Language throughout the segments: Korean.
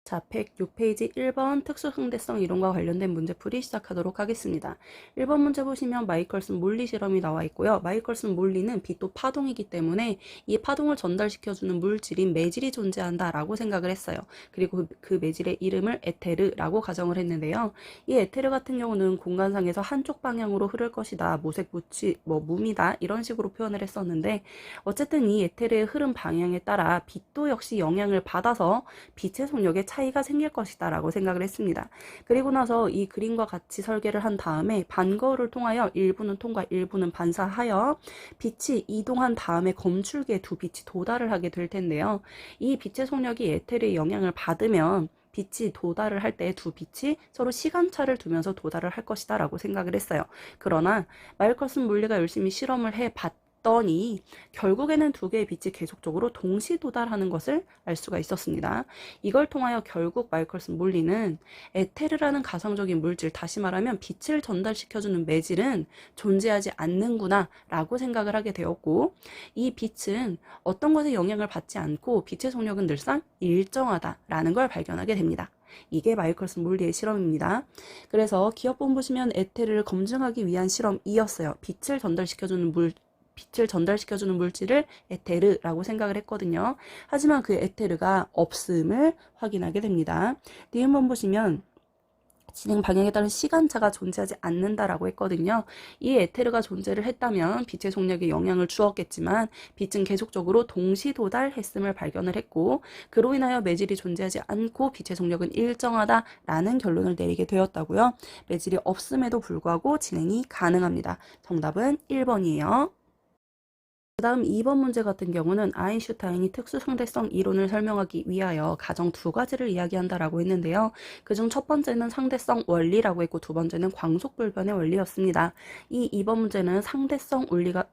자, 106페이지 1번 특수상대성 이론과 관련된 문제풀이 시작하도록 하겠습니다. 1번 문제 보시면 마이컬슨 몰리 실험이 나와 있고요. 마이컬슨 몰리는 빛도 파동이기 때문에 이 파동을 전달시켜주는 물질인 매질이 존재한다라고 생각을 했어요. 그리고 그 매질의 이름을 에테르라고 가정을 했는데요. 이 에테르 같은 경우는 공간상에서 한쪽 방향으로 흐를 것이다. 모색부치, 무미다. 이런 식으로 표현을 했었는데 어쨌든 이 에테르의 흐름 방향에 따라 빛도 역시 영향을 받아서 빛의 속력에 차이가 생길 것이다 라고 생각을 했습니다. 그리고 나서 이 그림과 같이 설계를 한 다음에 반거울을 통하여 일부는 통과 일부는 반사하여 빛이 이동한 다음에 검출기에 두 빛이 도달을 하게 될 텐데요. 이 빛의 속력이 에테르의 영향을 받으면 빛이 도달을 할 때 두 빛이 서로 시간차를 두면서 도달을 할 것이다 라고 생각을 했어요. 그러나 마이컬슨 물리가 열심히 실험을 해봤더니 결국에는 두 개의 빛이 계속적으로 동시 도달하는 것을 알 수가 있었습니다. 이걸 통하여 결국 마이컬슨 몰리는 에테르라는 가상적인 물질, 다시 말하면 빛을 전달시켜주는 매질은 존재하지 않는구나 라고 생각을 하게 되었고, 이 빛은 어떤 것에 영향을 받지 않고 빛의 속력은 늘상 일정하다라는 걸 발견하게 됩니다. 이게 마이컬슨 몰리의 실험입니다. 그래서 기억본 보시면 에테르를 검증하기 위한 실험이었어요. 빛을 전달시켜주는 물질을 에테르라고 생각을 했거든요. 하지만 그 에테르가 없음을 확인하게 됩니다. 니은번 보시면 진행 방향에 따른 시간차가 존재하지 않는다라고 했거든요. 이 에테르가 존재를 했다면 빛의 속력에 영향을 주었겠지만 빛은 계속적으로 동시 도달했음을 발견을 했고, 그로 인하여 매질이 존재하지 않고 빛의 속력은 일정하다라는 결론을 내리게 되었다고요. 매질이 없음에도 불구하고 진행이 가능합니다. 정답은 1번이에요. 그 다음 2번 문제 같은 경우는 아인슈타인이 특수상대성 이론을 설명하기 위하여 가정 두 가지를 이야기한다라고 했는데요. 그중 첫 번째는 상대성 원리라고 했고 두 번째는 광속불변의 원리였습니다. 이 2번 문제는 상대성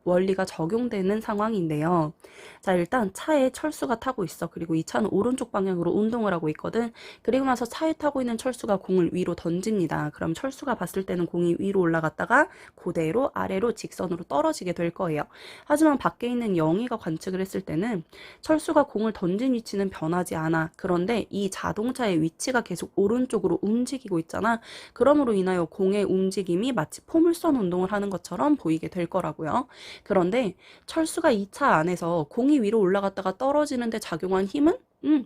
원리가 적용되는 상황인데요. 자, 일단 차에 철수가 타고 있어. 그리고 이 차는 오른쪽 방향으로 운동을 하고 있거든. 그리고 나서 차에 타고 있는 철수가 공을 위로 던집니다. 그럼 철수가 봤을 때는 공이 위로 올라갔다가 그대로 아래로 직선으로 떨어지게 될 거예요. 하지만 밖에 있는 영희가 관측을 했을 때는 철수가 공을 던진 위치는 변하지 않아. 그런데 이 자동차의 위치가 계속 오른쪽으로 움직이고 있잖아. 그러므로 인하여 공의 움직임이 마치 포물선 운동을 하는 것처럼 보이게 될 거라고요. 그런데 철수가 이 차 안에서 공이 위로 올라갔다가 떨어지는데 작용한 힘은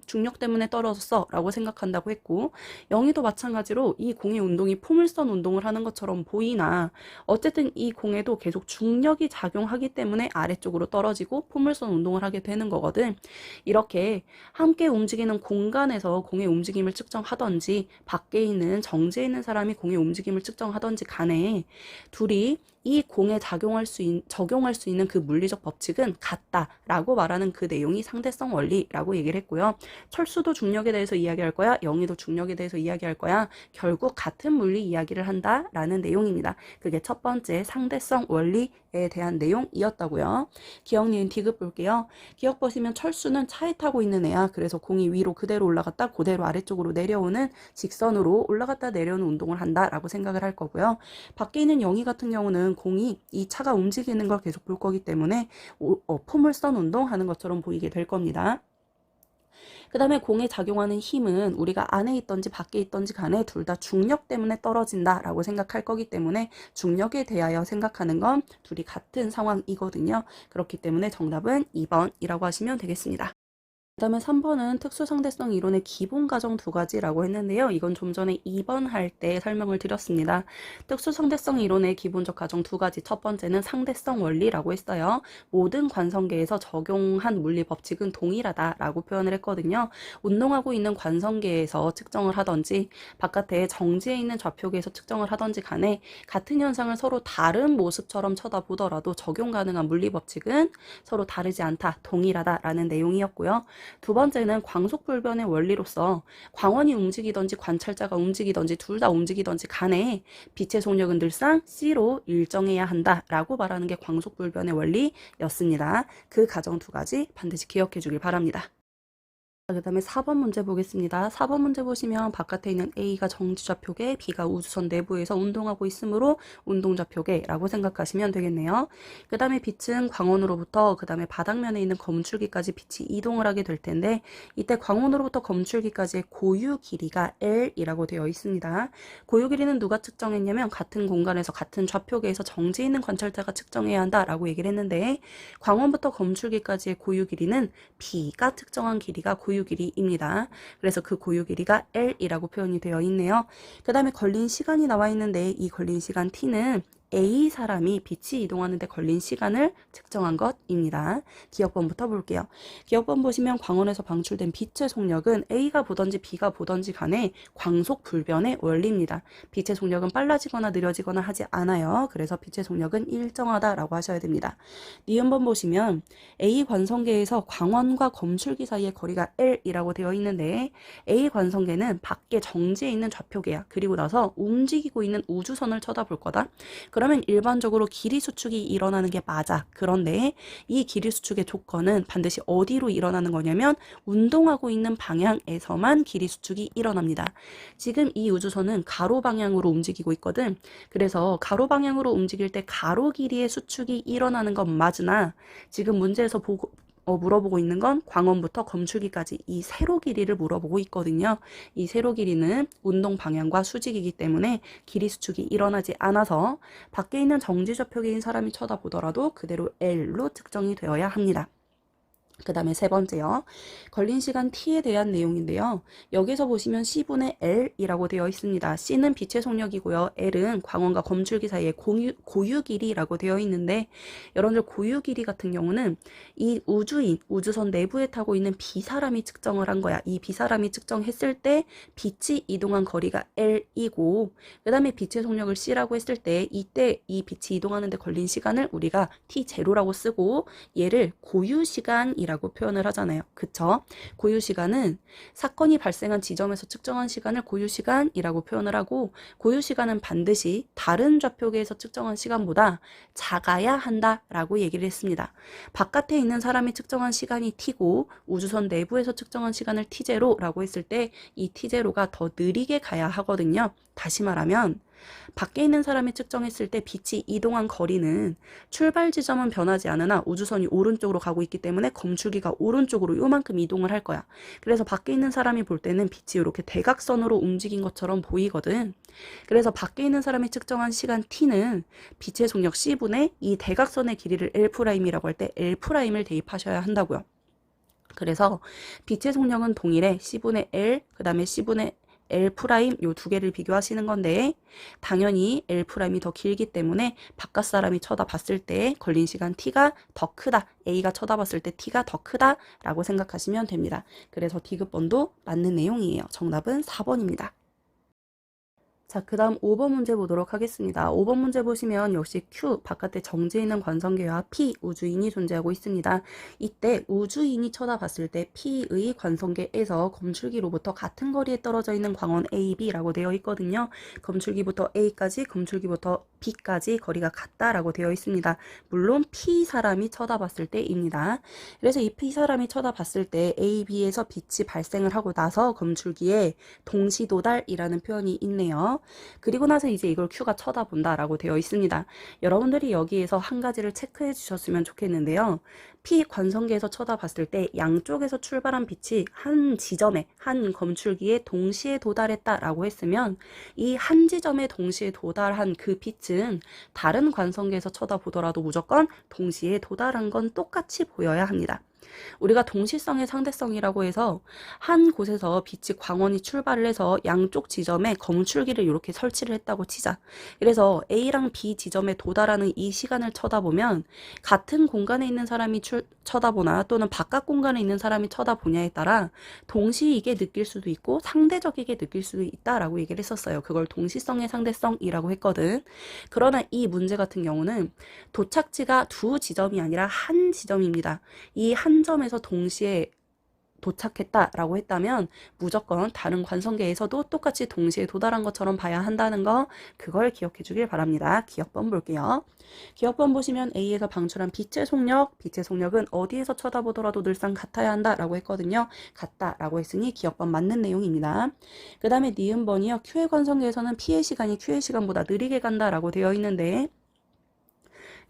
중력 때문에 떨어졌어 라고 생각한다고 했고, 영희도 마찬가지로 이 공의 운동이 포물선 운동을 하는 것처럼 보이나 어쨌든 이 공에도 계속 중력이 작용하기 때문에 아래쪽으로 떨어지고 포물선 운동을 하게 되는 거거든. 이렇게 함께 움직이는 공간에서 공의 움직임을 측정하던지 밖에 있는 정지해 있는 사람이 공의 움직임을 측정하던지 간에 둘이 이 공에 적용할 수 있는 그 물리적 법칙은 같다라고 말하는 그 내용이 상대성 원리라고 얘기를 했고요. 철수도 중력에 대해서 이야기할 거야. 영희도 중력에 대해서 이야기할 거야. 결국 같은 물리 이야기를 한다라는 내용입니다. 그게 첫 번째 상대성 원리에 대한 내용이었다고요. 기억, 니은, 디귿 볼게요. 기억 보시면 철수는 차에 타고 있는 애야. 그래서 공이 위로 그대로 올라갔다 그대로 아래쪽으로 내려오는 직선으로 올라갔다 내려오는 운동을 한다라고 생각을 할 거고요. 밖에 있는 영희 같은 경우는 공이 이 차가 움직이는 걸 계속 볼 거기 때문에 포물선 운동하는 것처럼 보이게 될 겁니다. 그 다음에 공에 작용하는 힘은 우리가 안에 있던지 밖에 있던지 간에 둘 다 중력 때문에 떨어진다라고 생각할 거기 때문에 중력에 대하여 생각하는 건 둘이 같은 상황이거든요. 그렇기 때문에 정답은 2번이라고 하시면 되겠습니다. 그 다음에 3번은 특수상대성 이론의 기본 가정 두 가지라고 했는데요. 이건 좀 전에 2번 할 때 설명을 드렸습니다. 특수상대성 이론의 기본적 가정 두 가지. 첫 번째는 상대성 원리라고 했어요. 모든 관성계에서 적용한 물리 법칙은 동일하다라고 표현을 했거든요. 운동하고 있는 관성계에서 측정을 하던지 바깥에 정지해 있는 좌표계에서 측정을 하던지 간에 같은 현상을 서로 다른 모습처럼 쳐다보더라도 적용 가능한 물리 법칙은 서로 다르지 않다, 동일하다라는 내용이었고요. 두 번째는 광속불변의 원리로서 광원이 움직이던지 관찰자가 움직이던지 둘 다 움직이던지 간에 빛의 속력은 늘상 C로 일정해야 한다라고 말하는 게 광속불변의 원리였습니다. 그 가정 두 가지 반드시 기억해 주길 바랍니다. 그 다음에 4번 문제 보겠습니다. 4번 문제 보시면 바깥에 있는 A가 정지좌표계, B가 우주선 내부에서 운동하고 있으므로 운동좌표계라고 생각하시면 되겠네요. 그 다음에 빛은 광원으로부터 그 다음에 바닥면에 있는 검출기까지 빛이 이동을 하게 될 텐데 이때 광원으로부터 검출기까지의 고유 길이가 L이라고 되어 있습니다. 고유 길이는 누가 측정했냐면 같은 공간에서 같은 좌표계에서 정지 있는 관찰자가 측정해야 한다라고 얘기를 했는데 광원부터 검출기까지의 고유 길이는 B가 측정한 길이가 고유 길이입니다. 그래서 그 고유 길이가 L이라고 표현이 되어 있네요. 그 다음에 걸린 시간이 나와 있는데 이 걸린 시간 T는 A 사람이 빛이 이동하는데 걸린 시간을 측정한 것입니다. 기억번부터 볼게요. 기억번 보시면 광원에서 방출된 빛의 속력은 A가 보던지 B가 보던지 간에 광속 불변의 원리입니다. 빛의 속력은 빨라지거나 느려지거나 하지 않아요. 그래서 빛의 속력은 일정하다라고 하셔야 됩니다. 니은번 보시면 A 관성계에서 광원과 검출기 사이의 거리가 L이라고 되어 있는데 A 관성계는 밖에 정지해 있는 좌표계야. 그리고 나서 움직이고 있는 우주선을 쳐다볼 거다. 그러면 일반적으로 길이 수축이 일어나는 게 맞아. 그런데 이 길이 수축의 조건은 반드시 어디로 일어나는 거냐면 운동하고 있는 방향에서만 길이 수축이 일어납니다. 지금 이 우주선은 가로 방향으로 움직이고 있거든. 그래서 가로 방향으로 움직일 때 가로 길이의 수축이 일어나는 건 맞으나 지금 문제에서 물어보고 있는 건 광원부터 검출기까지 이 세로 길이를 물어보고 있거든요. 이 세로 길이는 운동 방향과 수직이기 때문에 길이 수축이 일어나지 않아서 밖에 있는 정지좌표계인 사람이 쳐다보더라도 그대로 L로 측정이 되어야 합니다. 그 다음에 세 번째요. 걸린 시간 T에 대한 내용인데요. 여기서 보시면 C분의 L이라고 되어 있습니다. C는 빛의 속력이고요. L은 광원과 검출기 사이의 고유 길이라고 되어 있는데 여러분들 고유 길이 같은 경우는 이 우주선 내부에 타고 있는 B사람이 측정을 한 거야. 이 B사람이 측정했을 때 빛이 이동한 거리가 L이고 그 다음에 빛의 속력을 C라고 했을 때 이때 이 빛이 이동하는데 걸린 시간을 우리가 T0라고 쓰고 얘를 고유 시간이라고 표현을 하잖아요. 그쵸? 고유 시간은 사건이 발생한 지점에서 측정한 시간을 고유 시간이라고 표현을 하고 고유 시간은 반드시 다른 좌표계에서 측정한 시간보다 작아야 한다라고 얘기를 했습니다. 바깥에 있는 사람이 측정한 시간이 T고 우주선 내부에서 측정한 시간을 T0라고 했을 때 이 T0가 더 느리게 가야 하거든요. 다시 말하면 밖에 있는 사람이 측정했을 때 빛이 이동한 거리는 출발 지점은 변하지 않으나 우주선이 오른쪽으로 가고 있기 때문에 검출기가 오른쪽으로 요만큼 이동을 할 거야. 그래서 밖에 있는 사람이 볼 때는 빛이 이렇게 대각선으로 움직인 것처럼 보이거든. 그래서 밖에 있는 사람이 측정한 시간 T는 빛의 속력 C분의 이 대각선의 길이를 L'이라고 할 때 L'을 대입하셔야 한다고요. 그래서 빛의 속력은 동일해. C분의 L, 그 다음에 C분의 L' 요 두 개를 비교하시는 건데 당연히 L'이 더 길기 때문에 바깥 사람이 쳐다봤을 때 걸린 시간 T가 더 크다. A가 쳐다봤을 때 T가 더 크다 라고 생각하시면 됩니다. 그래서 디귿번도 맞는 내용이에요. 정답은 4번입니다. 자, 그 다음 5번 문제 보도록 하겠습니다. 5번 문제 보시면 역시 Q, 바깥에 정지해 있는 관성계와 P, 우주인이 존재하고 있습니다. 이때 우주인이 쳐다봤을 때 P의 관성계에서 검출기로부터 같은 거리에 떨어져 있는 광원 A, B라고 되어 있거든요. 검출기부터 A까지, 검출기부터 B까지 거리가 같다라고 되어 있습니다. 물론 P 사람이 쳐다봤을 때입니다. 그래서 이 P 사람이 쳐다봤을 때 A, B에서 빛이 발생을 하고 나서 검출기에 동시도달이라는 표현이 있네요. 그리고 나서 이제 이걸 Q가 쳐다본다라고 되어 있습니다. 여러분들이 여기에서 한 가지를 체크해 주셨으면 좋겠는데요. P 관성계에서 쳐다봤을 때 양쪽에서 출발한 빛이 한 지점에, 한 검출기에 동시에 도달했다라고 했으면 이 한 지점에 동시에 도달한 그 빛은 다른 관성계에서 쳐다보더라도 무조건 동시에 도달한 건 똑같이 보여야 합니다. 우리가 동시성의 상대성이라고 해서 한 곳에서 빛이 광원이 출발을 해서 양쪽 지점에 검출기를 이렇게 설치를 했다고 치자. 그래서 A랑 B 지점에 도달하는 이 시간을 쳐다보면 같은 공간에 있는 사람이 쳐다보나 또는 바깥 공간에 있는 사람이 쳐다보냐에 따라 동시이게 느낄 수도 있고 상대적이게 느낄 수도 있다라고 얘기를 했었어요. 그걸 동시성의 상대성이라고 했거든. 그러나 이 문제 같은 경우는 도착지가 두 지점이 아니라 한 지점입니다. 이 한 점에서 동시에 도착했다라고 했다면 무조건 다른 관성계에서도 똑같이 동시에 도달한 것처럼 봐야 한다는 거, 그걸 기억해 주길 바랍니다. 기억번 볼게요. 기억번 보시면 A에서 방출한 빛의 속력은 어디에서 쳐다보더라도 늘상 같아야 한다라고 했거든요. 같다라고 했으니 기억번 맞는 내용입니다. 그 다음에 니은번이요. Q의 관성계에서는 P의 시간이 Q의 시간보다 느리게 간다라고 되어 있는데,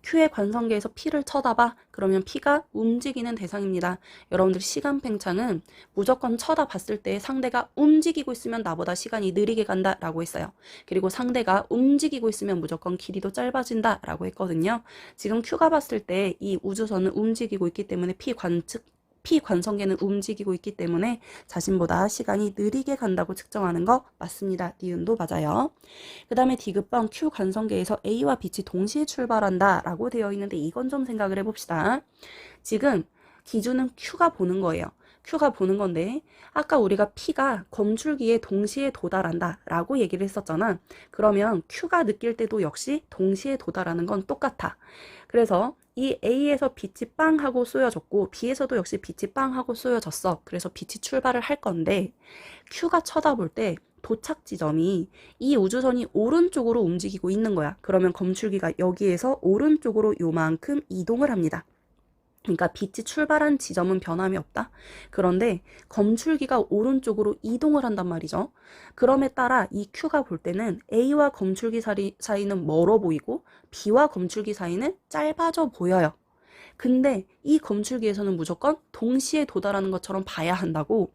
Q의 관성계에서 P를 쳐다봐. 그러면 P가 움직이는 대상입니다. 여러분들 시간 팽창은 무조건 쳐다봤을 때 상대가 움직이고 있으면 나보다 시간이 느리게 간다라고 했어요. 그리고 상대가 움직이고 있으면 무조건 길이도 짧아진다라고 했거든요. 지금 Q가 봤을 때 이 우주선은 움직이고 있기 때문에 P 관성계는 움직이고 있기 때문에 자신보다 시간이 느리게 간다고 측정하는 거 맞습니다. 니은도 맞아요. 그 다음에 디귿번 Q 관성계에서 A와 B이 동시에 출발한다 라고 되어 있는데, 이건 좀 생각을 해봅시다. 지금 기준은 Q가 보는 거예요. Q가 보는 건데, 아까 우리가 P가 검출기에 동시에 도달한다 라고 얘기를 했었잖아. 그러면 Q가 느낄 때도 역시 동시에 도달하는 건 똑같아. 그래서 이 A에서 빛이 빵 하고 쏘여졌고 B에서도 역시 빛이 빵 하고 쏘여졌어. 그래서 빛이 출발을 할 건데, Q가 쳐다볼 때 도착 지점이 이 우주선이 오른쪽으로 움직이고 있는 거야. 그러면 검출기가 여기에서 오른쪽으로 요만큼 이동을 합니다. 그러니까 빛이 출발한 지점은 변함이 없다. 그런데 검출기가 오른쪽으로 이동을 한단 말이죠. 그럼에 따라 이 Q가 볼 때는 A와 검출기 사이는 멀어 보이고 B와 검출기 사이는 짧아져 보여요. 근데 이 검출기에서는 무조건 동시에 도달하는 것처럼 봐야 한다고.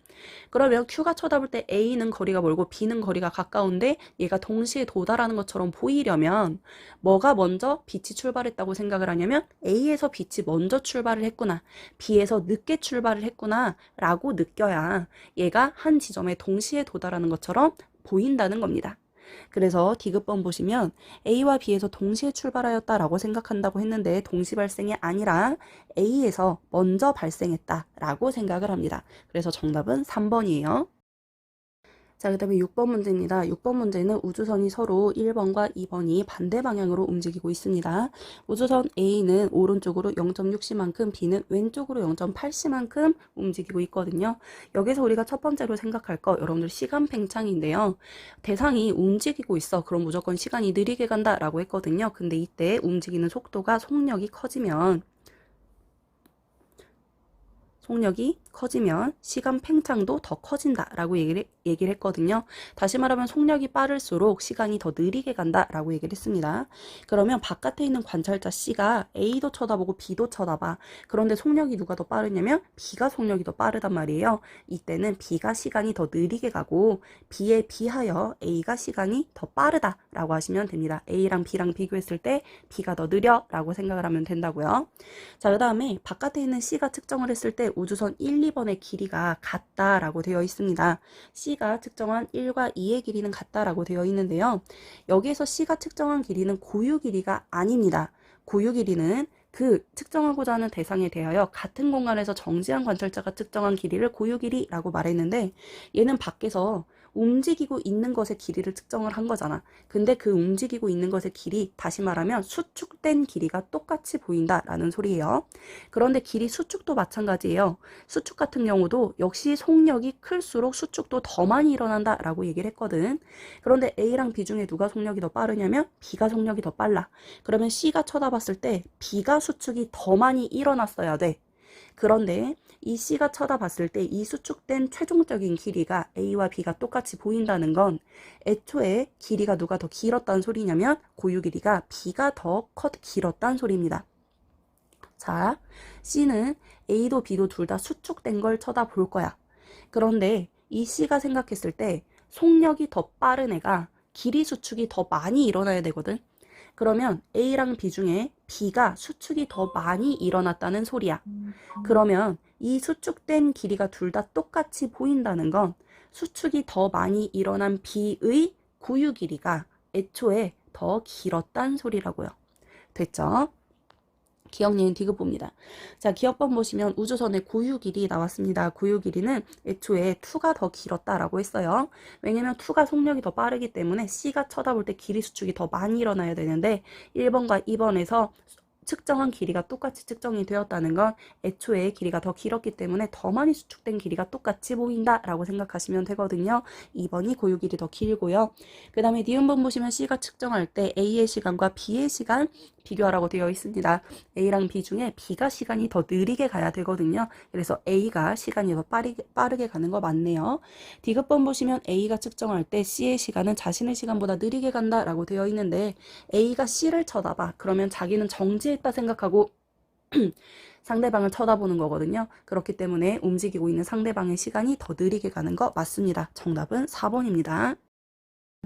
그러면 Q가 쳐다볼 때 A는 거리가 멀고 B는 거리가 가까운데 얘가 동시에 도달하는 것처럼 보이려면 뭐가 먼저 빛이 출발했다고 생각을 하냐면 A에서 빛이 먼저 출발을 했구나, B에서 늦게 출발을 했구나 라고 느껴야 얘가 한 지점에 동시에 도달하는 것처럼 보인다는 겁니다. 그래서 디귿번 보시면 A와 B에서 동시에 출발하였다라고 생각한다고 했는데, 동시 발생이 아니라 A에서 먼저 발생했다라고 생각을 합니다. 그래서 정답은 3번이에요. 자, 그 다음에 6번 문제입니다. 6번 문제는 우주선이 서로 1번과 2번이 반대 방향으로 움직이고 있습니다. 우주선 A는 오른쪽으로 0.6c만큼, B는 왼쪽으로 0.8c만큼 움직이고 있거든요. 여기서 우리가 첫 번째로 생각할 거, 여러분들 시간 팽창인데요. 대상이 움직이고 있어. 그럼 무조건 시간이 느리게 간다라고 했거든요. 근데 이때 움직이는 속도가 속력이 커지면 시간 팽창도 더 커진다라고 얘기를 했거든요. 다시 말하면 속력이 빠를수록 시간이 더 느리게 간다라고 얘기를 했습니다. 그러면 바깥에 있는 관찰자 C가 A도 쳐다보고 B도 쳐다봐. 그런데 속력이 누가 더 빠르냐면 B가 속력이 더 빠르단 말이에요. 이때는 B가 시간이 더 느리게 가고 B에 비하여 A가 시간이 더 빠르다라고 하시면 됩니다. A랑 B랑 비교했을 때 B가 더 느려라고 생각을 하면 된다고요. 자, 그 다음에 바깥에 있는 C가 측정을 했을 때 우주선 1, 2번의 길이가 같다라고 되어 있습니다. C가 측정한 1과 2의 길이는 같다라고 되어 있는데요. 여기에서 C가 측정한 길이는 고유 길이가 아닙니다. 고유 길이는 그 측정하고자 하는 대상에 대하여 같은 공간에서 정지한 관찰자가 측정한 길이를 고유 길이라고 말했는데, 얘는 밖에서 움직이고 있는 것의 길이를 측정을 한 거잖아. 근데 그 움직이고 있는 것의 길이, 다시 말하면 수축된 길이가 똑같이 보인다라는 소리예요. 그런데 길이 수축도 마찬가지예요. 수축 같은 경우도 역시 속력이 클수록 수축도 더 많이 일어난다라고 얘기를 했거든. 그런데 A랑 B 중에 누가 속력이 더 빠르냐면 B가 속력이 더 빨라. 그러면 C가 쳐다봤을 때 B가 수축이 더 많이 일어났어야 돼. 그런데 이 C가 쳐다봤을 때 이 수축된 최종적인 길이가 A와 B가 똑같이 보인다는 건 애초에 길이가 누가 더 길었다는 소리냐면 고유 길이가 B가 더 길었다는 소리입니다. 자, C는 A도 B도 둘 다 수축된 걸 쳐다볼 거야. 그런데 이 C가 생각했을 때 속력이 더 빠른 애가 길이 수축이 더 많이 일어나야 되거든. 그러면 A랑 B 중에 B가 수축이 더 많이 일어났다는 소리야. 그러면 이 수축된 길이가 둘 다 똑같이 보인다는 건 수축이 더 많이 일어난 B의 고유 길이가 애초에 더 길었단 소리라고요. 됐죠? 기억니은 디귿 봅니다. 자, 기억번 보시면 우주선의 고유 길이 나왔습니다. 고유 길이는 애초에 2가 더 길었다라고 했어요. 왜냐면 2가 속력이 더 빠르기 때문에 C가 쳐다볼 때 길이 수축이 더 많이 일어나야 되는데 1번과 2번에서 측정한 길이가 똑같이 측정이 되었다는 건 애초에 길이가 더 길었기 때문에 더 많이 수축된 길이가 똑같이 보인다라고 생각하시면 되거든요. 2번이 고유 길이 더 길고요. 그 다음에 니은번 보시면 C가 측정할 때 A의 시간과 B의 시간 비교하라고 되어 있습니다. A랑 B 중에 B가 시간이 더 느리게 가야 되거든요. 그래서 A가 시간이 더 빠르게 가는 거 맞네요. D급번 보시면 A가 측정할 때 C의 시간은 자신의 시간보다 느리게 간다라고 되어 있는데 A가 C를 쳐다봐. 그러면 자기는 정지했다 생각하고 상대방을 쳐다보는 거거든요. 그렇기 때문에 움직이고 있는 상대방의 시간이 더 느리게 가는 거 맞습니다. 정답은 4번입니다.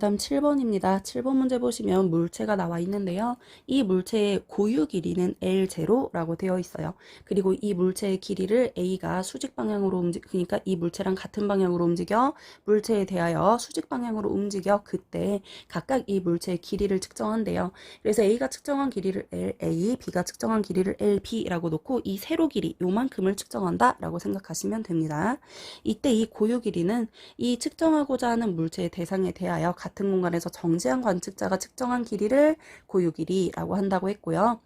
다음 7번입니다. 7번 문제 보시면 물체가 나와 있는데요. 이 물체의 고유 길이는 L0라고 되어 있어요. 그리고 이 물체의 길이를 A가 수직 방향으로 그러니까 이 물체랑 같은 방향으로 움직여 물체에 대하여 수직 방향으로 움직여 그때 각각 이 물체의 길이를 측정한대요. 그래서 A가 측정한 길이를 LA, B가 측정한 길이를 LB라고 놓고 이 세로 길이 요만큼을 측정한다라고 생각하시면 됩니다. 이때 이 고유 길이는 이 측정하고자 하는 물체의 대상에 대하여 같은 공간에서 정지한 관측자가 측정한 길이를 고유 길이라고 한다고 했고요.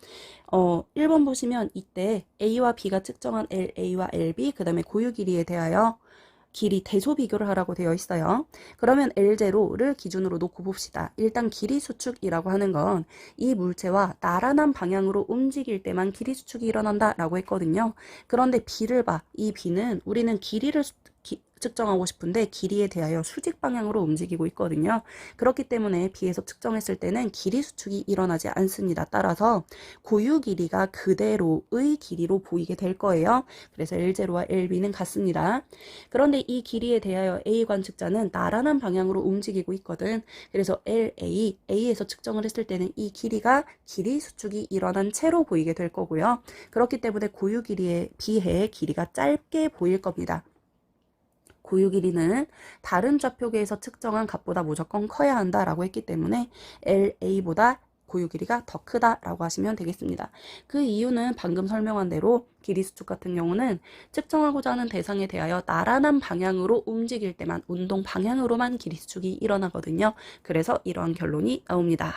1번 보시면 이때 A와 B가 측정한 LA와 LB 그 다음에 고유 길이에 대하여 길이 대소 비교를 하라고 되어 있어요. 그러면 L0를 기준으로 놓고 봅시다. 일단 길이 수축이라고 하는 건 이 물체와 나란한 방향으로 움직일 때만 길이 수축이 일어난다라고 했거든요. 그런데 B를 봐. 이 B는 우리는 길이를 측정하고 싶은데 길이에 대하여 수직 방향으로 움직이고 있거든요. 그렇기 때문에 B에서 측정했을 때는 길이 수축이 일어나지 않습니다. 따라서 고유 길이가 그대로의 길이로 보이게 될 거예요. 그래서 L0와 LB는 같습니다. 그런데 이 길이에 대하여 A 관측자는 나란한 방향으로 움직이고 있거든. 그래서 A에서 측정을 했을 때는 이 길이가 길이 수축이 일어난 채로 보이게 될 거고요. 그렇기 때문에 고유 길이에 비해 길이가 짧게 보일 겁니다. 고유 길이는 다른 좌표계에서 측정한 값보다 무조건 커야 한다라고 했기 때문에 LA보다 고유 길이가 더 크다라고 하시면 되겠습니다. 그 이유는 방금 설명한 대로 길이 수축 같은 경우는 측정하고자 하는 대상에 대하여 나란한 방향으로 움직일 때만 운동 방향으로만 길이 수축이 일어나거든요. 그래서 이러한 결론이 나옵니다.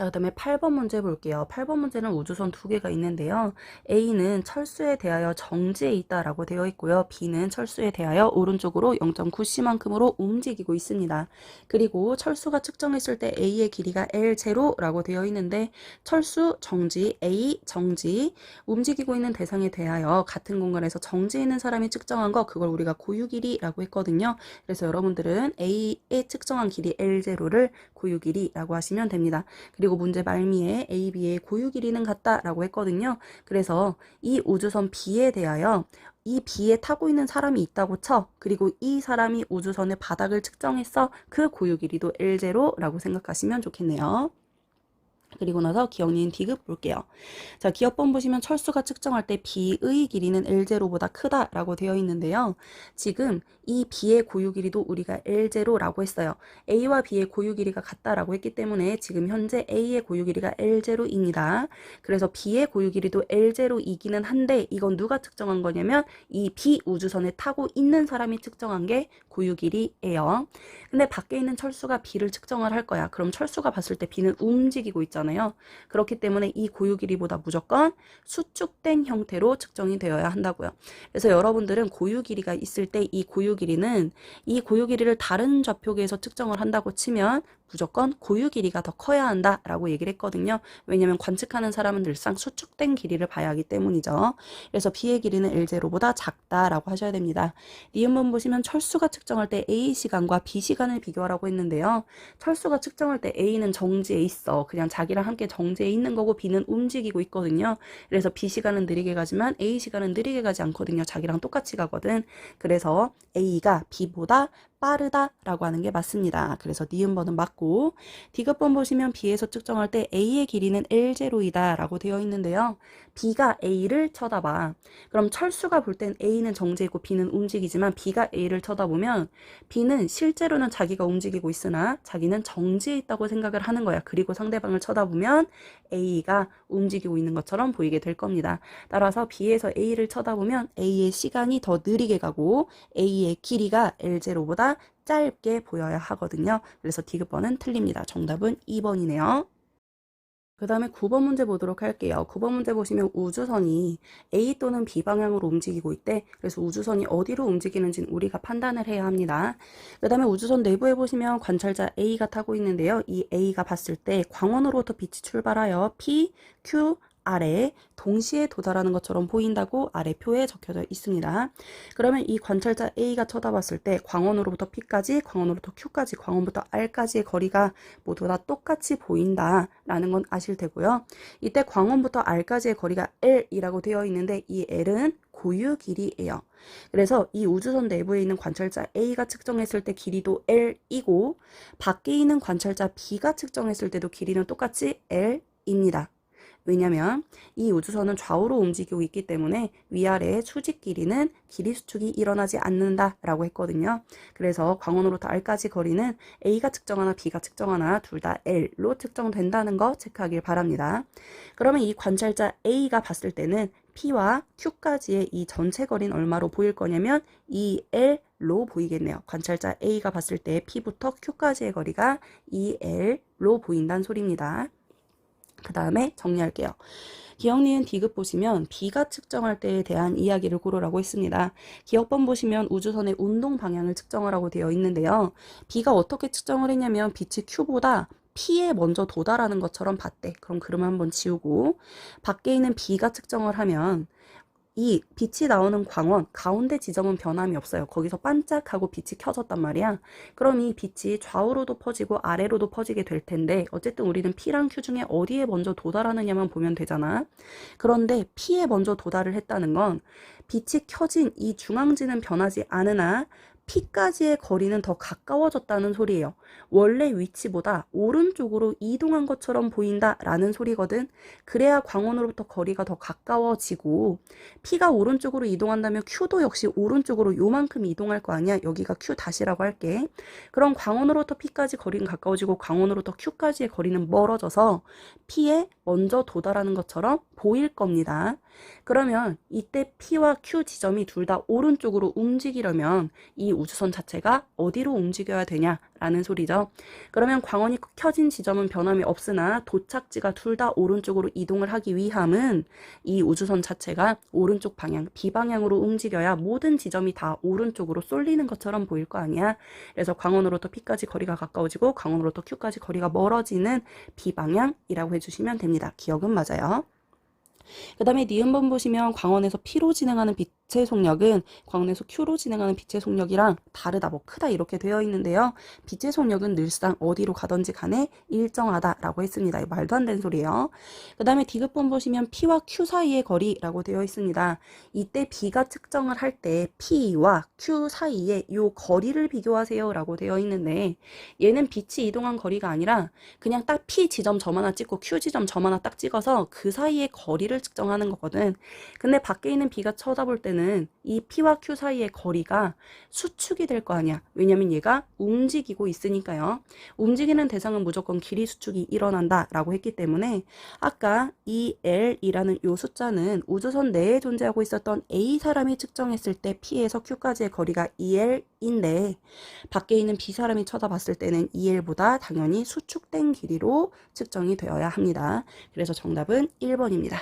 자, 그 다음에 8번 문제 볼게요. 8번 문제는 우주선 두 개가 있는데요. A는 철수에 대하여 정지에 있다라고 되어 있고요. B는 철수에 대하여 오른쪽으로 0.9cm으로 움직이고 있습니다. 그리고 철수가 측정했을 때 A의 길이가 L0라고 되어 있는데 철수 정지, A 정지, 움직이고 있는 대상에 대하여 같은 공간에서 정지해 있는 사람이 측정한 거 그걸 우리가 고유 길이라고 했거든요. 그래서 여러분들은 A의 측정한 길이 L0를 고유 길이라고 하시면 됩니다. 그리고 문제 말미에 A, B의 고유 길이는 같다라고 했거든요. 그래서 이 우주선 B에 대하여 이 B에 타고 있는 사람이 있다고 쳐. 그리고 이 사람이 우주선의 바닥을 측정했어. 그 고유 길이도 L0라고 생각하시면 좋겠네요. 그리고 나서 기억니은 D급 볼게요. 자, 기억번 보시면 철수가 측정할 때 B의 길이는 L0보다 크다라고 되어 있는데요. 지금 이 B의 고유 길이도 우리가 L0라고 했어요. A와 B의 고유 길이가 같다라고 했기 때문에 지금 현재 A의 고유 길이가 L0입니다. 그래서 B의 고유 길이도 L0이기는 한데 이건 누가 측정한 거냐면 이 B 우주선에 타고 있는 사람이 측정한 게 고유 길이예요. 근데 밖에 있는 철수가 B를 측정을 할 거야. 그럼 철수가 봤을 때 B는 움직이고 있잖아요. 그렇기 때문에 이 고유 길이보다 무조건 수축된 형태로 측정이 되어야 한다고요. 그래서 여러분들은 고유 길이가 있을 때 이 고유 길이는 이 고유 길이를 다른 좌표계에서 측정을 한다고 치면 무조건 고유 길이가 더 커야 한다라고 얘기를 했거든요. 왜냐하면 관측하는 사람은 늘상 수축된 길이를 봐야 하기 때문이죠. 그래서 B의 길이는 L0보다 작다라고 하셔야 됩니다. 니은번 보시면 철수가 측정할 때 A 시간과 B 시간을 비교하라고 했는데요. 철수가 측정할 때 A는 정지해 있어. 그냥 자기랑 함께 정지해 있는 거고 B는 움직이고 있거든요. 그래서 B 시간은 느리게 가지만 A 시간은 느리게 가지 않거든요. 자기랑 똑같이 가거든. 그래서 A가 B보다 빠르다라고 하는 게 맞습니다. 그래서 니은번은 맞고 D급번 보시면 B에서 측정할 때 A의 길이는 L0이다 라고 되어 있는데요. B가 A를 쳐다봐. 그럼 철수가 볼 땐 A는 정지있고 B는 움직이지만 B가 A를 쳐다보면 B는 실제로는 자기가 움직이고 있으나 자기는 정지해 있다고 생각을 하는 거야. 그리고 상대방을 쳐다보면 A가 움직이고 있는 것처럼 보이게 될 겁니다. 따라서 B에서 A를 쳐다보면 A의 시간이 더 느리게 가고 A의 길이가 L0보다 짧게 보여야 하거든요. 그래서 D급번은 틀립니다. 정답은 2번이네요. 그 다음에 9번 문제 보도록 할게요. 9번 문제 보시면 우주선이 A 또는 B 방향으로 움직이고 있대. 그래서 우주선이 어디로 움직이는지는 우리가 판단을 해야 합니다. 그 다음에 우주선 내부에 보시면 관찰자 A가 타고 있는데요. 이 A가 봤을 때 광원으로부터 빛이 출발하여 P, Q, R에 동시에 도달하는 것처럼 보인다고 아래 표에 적혀져 있습니다. 그러면 이 관찰자 A가 쳐다봤을 때 광원으로부터 P까지, 광원으로부터 Q까지, 광원부터 R까지의 거리가 모두 다 똑같이 보인다라는 건 아실 테고요. 이때 광원부터 R까지의 거리가 L이라고 되어 있는데 이 L은 고유 길이예요. 그래서 이 우주선 내부에 있는 관찰자 A가 측정했을 때 길이도 L이고 밖에 있는 관찰자 B가 측정했을 때도 길이는 똑같이 L입니다. 왜냐면 이 우주선은 좌우로 움직이고 있기 때문에 위아래의 수직 길이는 길이 수축이 일어나지 않는다라고 했거든요. 그래서 광원으로부터 R까지 거리는 A가 측정하나 B가 측정하나 둘 다 L로 측정된다는 거 체크하길 바랍니다. 그러면 이 관찰자 A가 봤을 때는 P와 Q까지의 이 전체 거리는 얼마로 보일 거냐면 2L로 보이겠네요. 관찰자 A가 봤을 때 P부터 Q까지의 거리가 2L로 보인다는 소리입니다. 그 다음에 정리할게요. 기억, 니은, 디귿 보시면 B가 측정할 때에 대한 이야기를 고르라고 했습니다. 기억번 보시면 우주선의 운동 방향을 측정하라고 되어 있는데요. B가 어떻게 측정을 했냐면 빛이 Q보다 P에 먼저 도달하는 것처럼 봤대. 그럼 그림을 한번 지우고 밖에 있는 B가 측정을 하면 이 빛이 나오는 광원 가운데 지점은 변함이 없어요. 거기서 반짝하고 빛이 켜졌단 말이야. 그럼 이 빛이 좌우로도 퍼지고 아래로도 퍼지게 될 텐데 어쨌든 우리는 P랑 Q 중에 어디에 먼저 도달하느냐만 보면 되잖아. 그런데 P에 먼저 도달을 했다는 건 빛이 켜진 이 중앙지는 변하지 않으나 P까지의 거리는 더 가까워졌다는 소리예요. 원래 위치보다 오른쪽으로 이동한 것처럼 보인다라는 소리거든. 그래야 광원으로부터 거리가 더 가까워지고 P가 오른쪽으로 이동한다면 Q도 역시 오른쪽으로 요만큼 이동할 거 아니야. 여기가 Q 다시라고 할게. 그럼 광원으로부터 P까지 거리는 가까워지고 광원으로부터 Q까지의 거리는 멀어져서 P에 먼저 도달하는 것처럼 보일 겁니다. 그러면 이때 P와 Q 지점이 둘 다 오른쪽으로 움직이려면 이 우주선 자체가 어디로 움직여야 되냐라는 소리죠. 그러면 광원이 켜진 지점은 변함이 없으나 도착지가 둘 다 오른쪽으로 이동을 하기 위함은 이 우주선 자체가 오른쪽 방향, B방향으로 움직여야 모든 지점이 다 오른쪽으로 쏠리는 것처럼 보일 거 아니야. 그래서 광원으로부터 P까지 거리가 가까워지고 광원으로부터 Q까지 거리가 멀어지는 B방향이라고 해주시면 됩니다. 기억은 맞아요. 그 다음에 니은번 보시면 광원에서 P로 진행하는 빛의 속력은 광원에서 Q로 진행하는 빛의 속력이랑 다르다, 뭐 크다 이렇게 되어 있는데요. 빛의 속력은 늘상 어디로 가든지 간에 일정하다라고 했습니다. 이거 말도 안 되는 소리예요. 그 다음에 디귿번 보시면 P와 Q 사이의 거리라고 되어 있습니다. 이때 B가 측정을 할 때 P와 Q 사이의 요 거리를 비교하세요 라고 되어 있는데 얘는 빛이 이동한 거리가 아니라 그냥 딱 P 지점 점 하나 찍고 Q 지점 점 하나 딱 찍어서 그 사이의 거리를 측정하는 거거든. 근데 밖에 있는 B가 쳐다볼 때는 이 P와 Q 사이의 거리가 수축이 될 거 아니야. 왜냐면 얘가 움직이고 있으니까요. 움직이는 대상은 무조건 길이 수축이 일어난다 라고 했기 때문에 아까 이 L이라는 요 숫자는 우주선 내에 존재하고 있었던 A 사람이 측정했을 때 P에서 Q까지의 거리가 2L인데 밖에 있는 B 사람이 쳐다봤을 때는 2L보다 당연히 수축된 길이로 측정이 되어야 합니다. 그래서 정답은 1번입니다.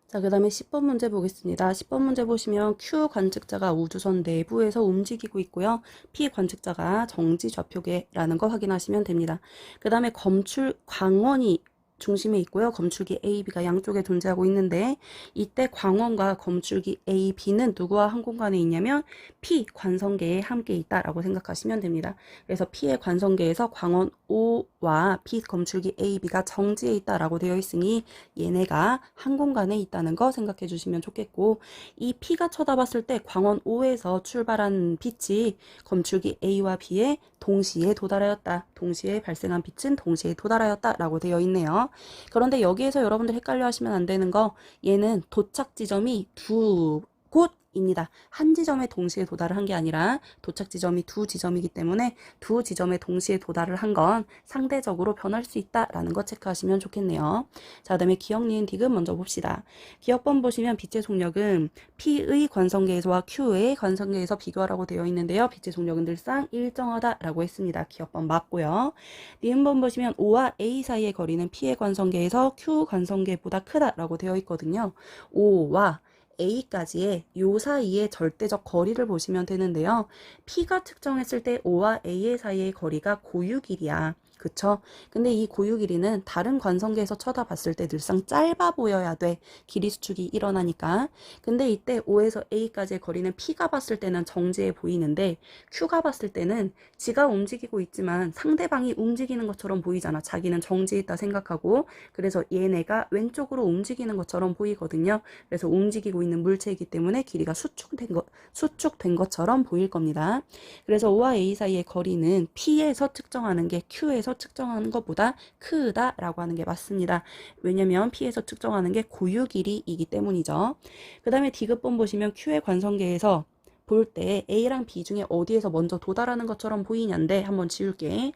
자, 그 다음에 10번 문제 보겠습니다. 10번 문제 보시면 Q 관측자가 우주선 내부에서 움직이고 있고요. P 관측자가 정지 좌표계라는 거 확인하시면 됩니다. 그 다음에 광원이 중심에 있고요. 검출기 A, B가 양쪽에 존재하고 있는데 이때 광원과 검출기 A, B는 누구와 한 공간에 있냐면 P 관성계에 함께 있다라고 생각하시면 됩니다. 그래서 P의 관성계에서 광원 O와 P 검출기 A, B가 정지해 있다라고 되어 있으니 얘네가 한 공간에 있다는 거 생각해 주시면 좋겠고 이 P가 쳐다봤을 때 광원 O에서 출발한 빛이 검출기 A와 B에 동시에 도달하였다. 동시에 발생한 빛은 동시에 도달하였다라고 되어 있네요. 그런데 여기에서 여러분들 헷갈려 하시면 안 되는 거 얘는 도착 지점이 두 곳입니다. 한 지점에 동시에 도달을 한 게 아니라 도착 지점이 두 지점이기 때문에 두 지점에 동시에 도달을 한 건 상대적으로 변할 수 있다라는 거 체크하시면 좋겠네요. 자, 그다음에 기억, 니은, 디귿 먼저 봅시다. 기억번 보시면 빛의 속력은 P의 관성계에서와 Q의 관성계에서 비교하라고 되어 있는데요. 빛의 속력은 늘상 일정하다라고 했습니다. 기억번 맞고요. 니은번 보시면 O와 A 사이의 거리는 P의 관성계에서 Q 관성계보다 크다라고 되어 있거든요. O와 A까지의 요 사이의 절대적 거리를 보시면 되는데요. P가 측정했을 때 O와 A의 사이의 거리가 고유 길이야. 그쵸? 근데 이 고유 길이는 다른 관성계에서 쳐다봤을 때 늘상 짧아 보여야 돼. 길이 수축이 일어나니까. 근데 이때 O에서 A까지의 거리는 P가 봤을 때는 정지해 보이는데 Q가 봤을 때는 지가 움직이고 있지만 상대방이 움직이는 것처럼 보이잖아. 자기는 정지해 있다 생각하고. 그래서 얘네가 왼쪽으로 움직이는 것처럼 보이거든요. 그래서 움직이고 있는 물체이기 때문에 길이가 수축된 것처럼 보일 겁니다. 그래서 O와 A 사이의 거리는 P에서 측정하는 게 Q에서 측정하는 것보다 크다라고 하는 게 맞습니다. 왜냐면 P에서 측정하는 게 고유 길이이기 때문이죠. 그 다음에 디귿번 보시면 Q의 관성계에서 볼 때 A랑 B 중에 어디에서 먼저 도달하는 것처럼 보이냐인데 한번 지울게.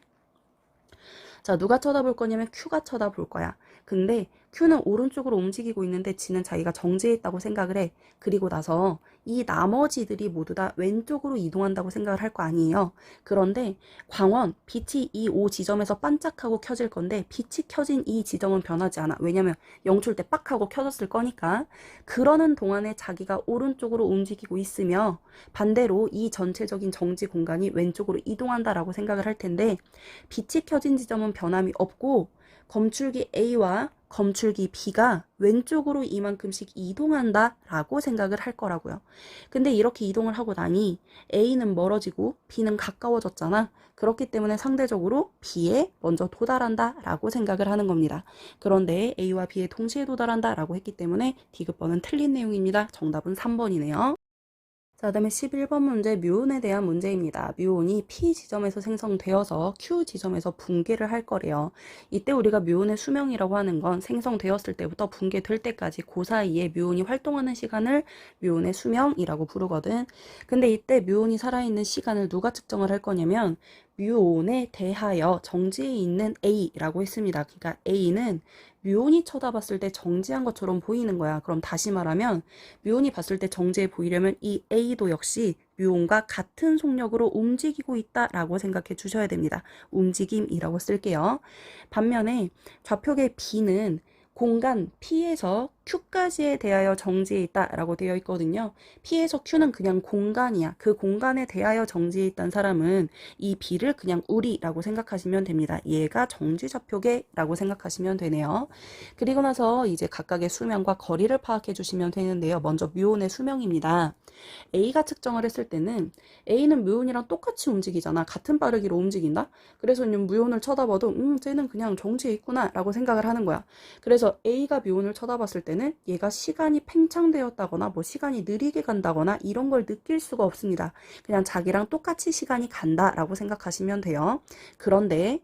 자, 누가 쳐다볼 거냐면 Q가 쳐다볼 거야. 근데 Q는 오른쪽으로 움직이고 있는데 지는 자기가 정지했다고 생각을 해. 그리고 나서 이 나머지들이 모두 다 왼쪽으로 이동한다고 생각을 할 거 아니에요. 그런데 광원, 빛이 이 O 지점에서 반짝하고 켜질 건데 빛이 켜진 이 지점은 변하지 않아. 왜냐면 영출 때 빡 하고 켜졌을 거니까. 그러는 동안에 자기가 오른쪽으로 움직이고 있으며 반대로 이 전체적인 정지 공간이 왼쪽으로 이동한다라고 생각을 할 텐데 빛이 켜진 지점은 변함이 없고 검출기 A와 검출기 B가 왼쪽으로 이만큼씩 이동한다 라고 생각을 할 거라고요. 근데 이렇게 이동을 하고 나니 A는 멀어지고 B는 가까워졌잖아. 그렇기 때문에 상대적으로 B에 먼저 도달한다 라고 생각을 하는 겁니다. 그런데 A와 B에 동시에 도달한다 라고 했기 때문에 디귿번은 틀린 내용입니다. 정답은 3번이네요. 자, 그다음에 11번 문제 뮤온에 대한 문제입니다. 뮤온이 P 지점에서 생성되어서 Q 지점에서 붕괴를 할 거래요. 이때 우리가 뮤온의 수명이라고 하는 건 생성되었을 때부터 붕괴될 때까지 그 사이에 뮤온이 활동하는 시간을 뮤온의 수명이라고 부르거든. 근데 이때 뮤온이 살아있는 시간을 누가 측정을 할 거냐면 뮤온에 대하여 정지해 있는 A라고 했습니다. 그러니까 A는 뮤온이 쳐다봤을 때 정지한 것처럼 보이는 거야. 그럼 다시 말하면 뮤온이 봤을 때 정지해 보이려면 이 A도 역시 뮤온과 같은 속력으로 움직이고 있다라고 생각해 주셔야 됩니다. 움직임이라고 쓸게요. 반면에 좌표계 B는 공간 P에서 Q까지에 대하여 정지해 있다라고 되어 있거든요. P에서 Q는 그냥 공간이야. 그 공간에 대하여 정지해 있다는 사람은 이 B를 그냥 우리라고 생각하시면 됩니다. 얘가 정지 좌표계라고 생각하시면 되네요. 그리고 나서 이제 각각의 수명과 거리를 파악해 주시면 되는데요. 먼저 뮤온의 수명입니다. A가 측정을 했을 때는 A는 뮤온이랑 똑같이 움직이잖아. 같은 빠르기로 움직인다? 그래서 뮤온을 쳐다봐도 쟤는 그냥 정지해 있구나 라고 생각을 하는 거야. 그래서 A가 뮤온을 쳐다봤을 때는 얘가 시간이 팽창되었다거나 뭐 시간이 느리게 간다거나 이런 걸 느낄 수가 없습니다. 그냥 자기랑 똑같이 시간이 간다라고 생각하시면 돼요. 그런데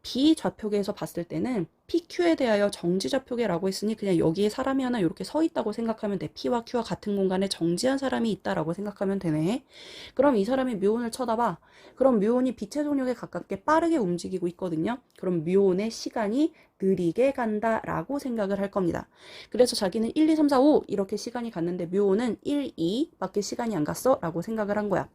B 좌표계에서 봤을 때는 PQ에 대하여 정지 좌표계라고 했으니 그냥 여기에 사람이 하나 이렇게 서 있다고 생각하면 돼. P와 Q와 같은 공간에 정지한 사람이 있다라고 생각하면 되네. 그럼 이 사람이 뮤온을 쳐다봐. 그럼 뮤온이 빛의 속력에 가깝게 빠르게 움직이고 있거든요. 그럼 뮤온의 시간이 느리게 간다라고 생각을 할 겁니다. 그래서 자기는 1, 2, 3, 4, 5 이렇게 시간이 갔는데 뮤온은 1, 2밖에 시간이 안 갔어 라고 생각을 한 거야.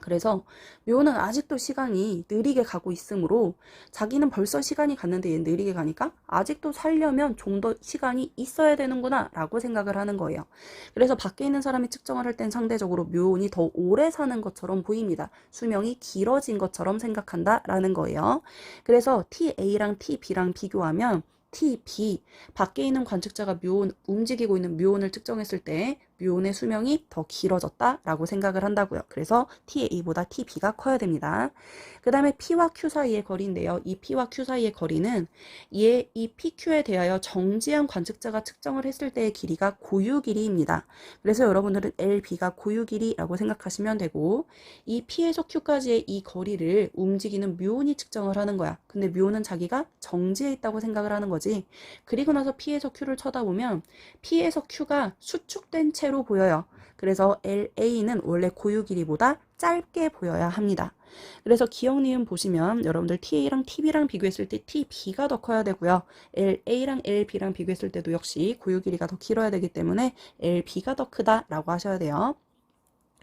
그래서 묘는 아직도 시간이 느리게 가고 있으므로 자기는 벌써 시간이 갔는데 얘는 느리게 가니까 아직도 살려면 좀 더 시간이 있어야 되는구나 라고 생각을 하는 거예요. 그래서 밖에 있는 사람이 측정을 할 땐 상대적으로 묘온이 더 오래 사는 것처럼 보입니다. 수명이 길어진 것처럼 생각한다 라는 거예요. 그래서 TA랑 TB랑 비교하면 TB 밖에 있는 관측자가 움직이고 있는 뮤온을 측정했을 때 뮤온의 수명이 더 길어졌다라고 생각을 한다고요. 그래서 TA보다 TB가 커야 됩니다. 그 다음에 P와 Q 사이의 거리인데요. 이 P와 Q 사이의 거리는 이 PQ에 대하여 정지한 관측자가 측정을 했을 때의 길이가 고유 길이입니다. 그래서 여러분들은 LB가 고유 길이라고 생각하시면 되고 이 P에서 Q까지의 이 거리를 움직이는 뮤온이 측정을 하는 거야. 근데 뮤온은 자기가 정지해 있다고 생각을 하는 거지. 그리고 나서 P에서 Q를 쳐다보면 P에서 Q가 수축된 채 채로 보여요. 그래서 LA는 원래 고유 길이보다 짧게 보여야 합니다. 그래서 기억 니은 보시면 여러분들 TA랑 TB랑 비교했을 때 TB가 더 커야 되고요. LA랑 LB랑 비교했을 때도 역시 고유 길이가 더 길어야 되기 때문에 LB가 더 크다라고 하셔야 돼요.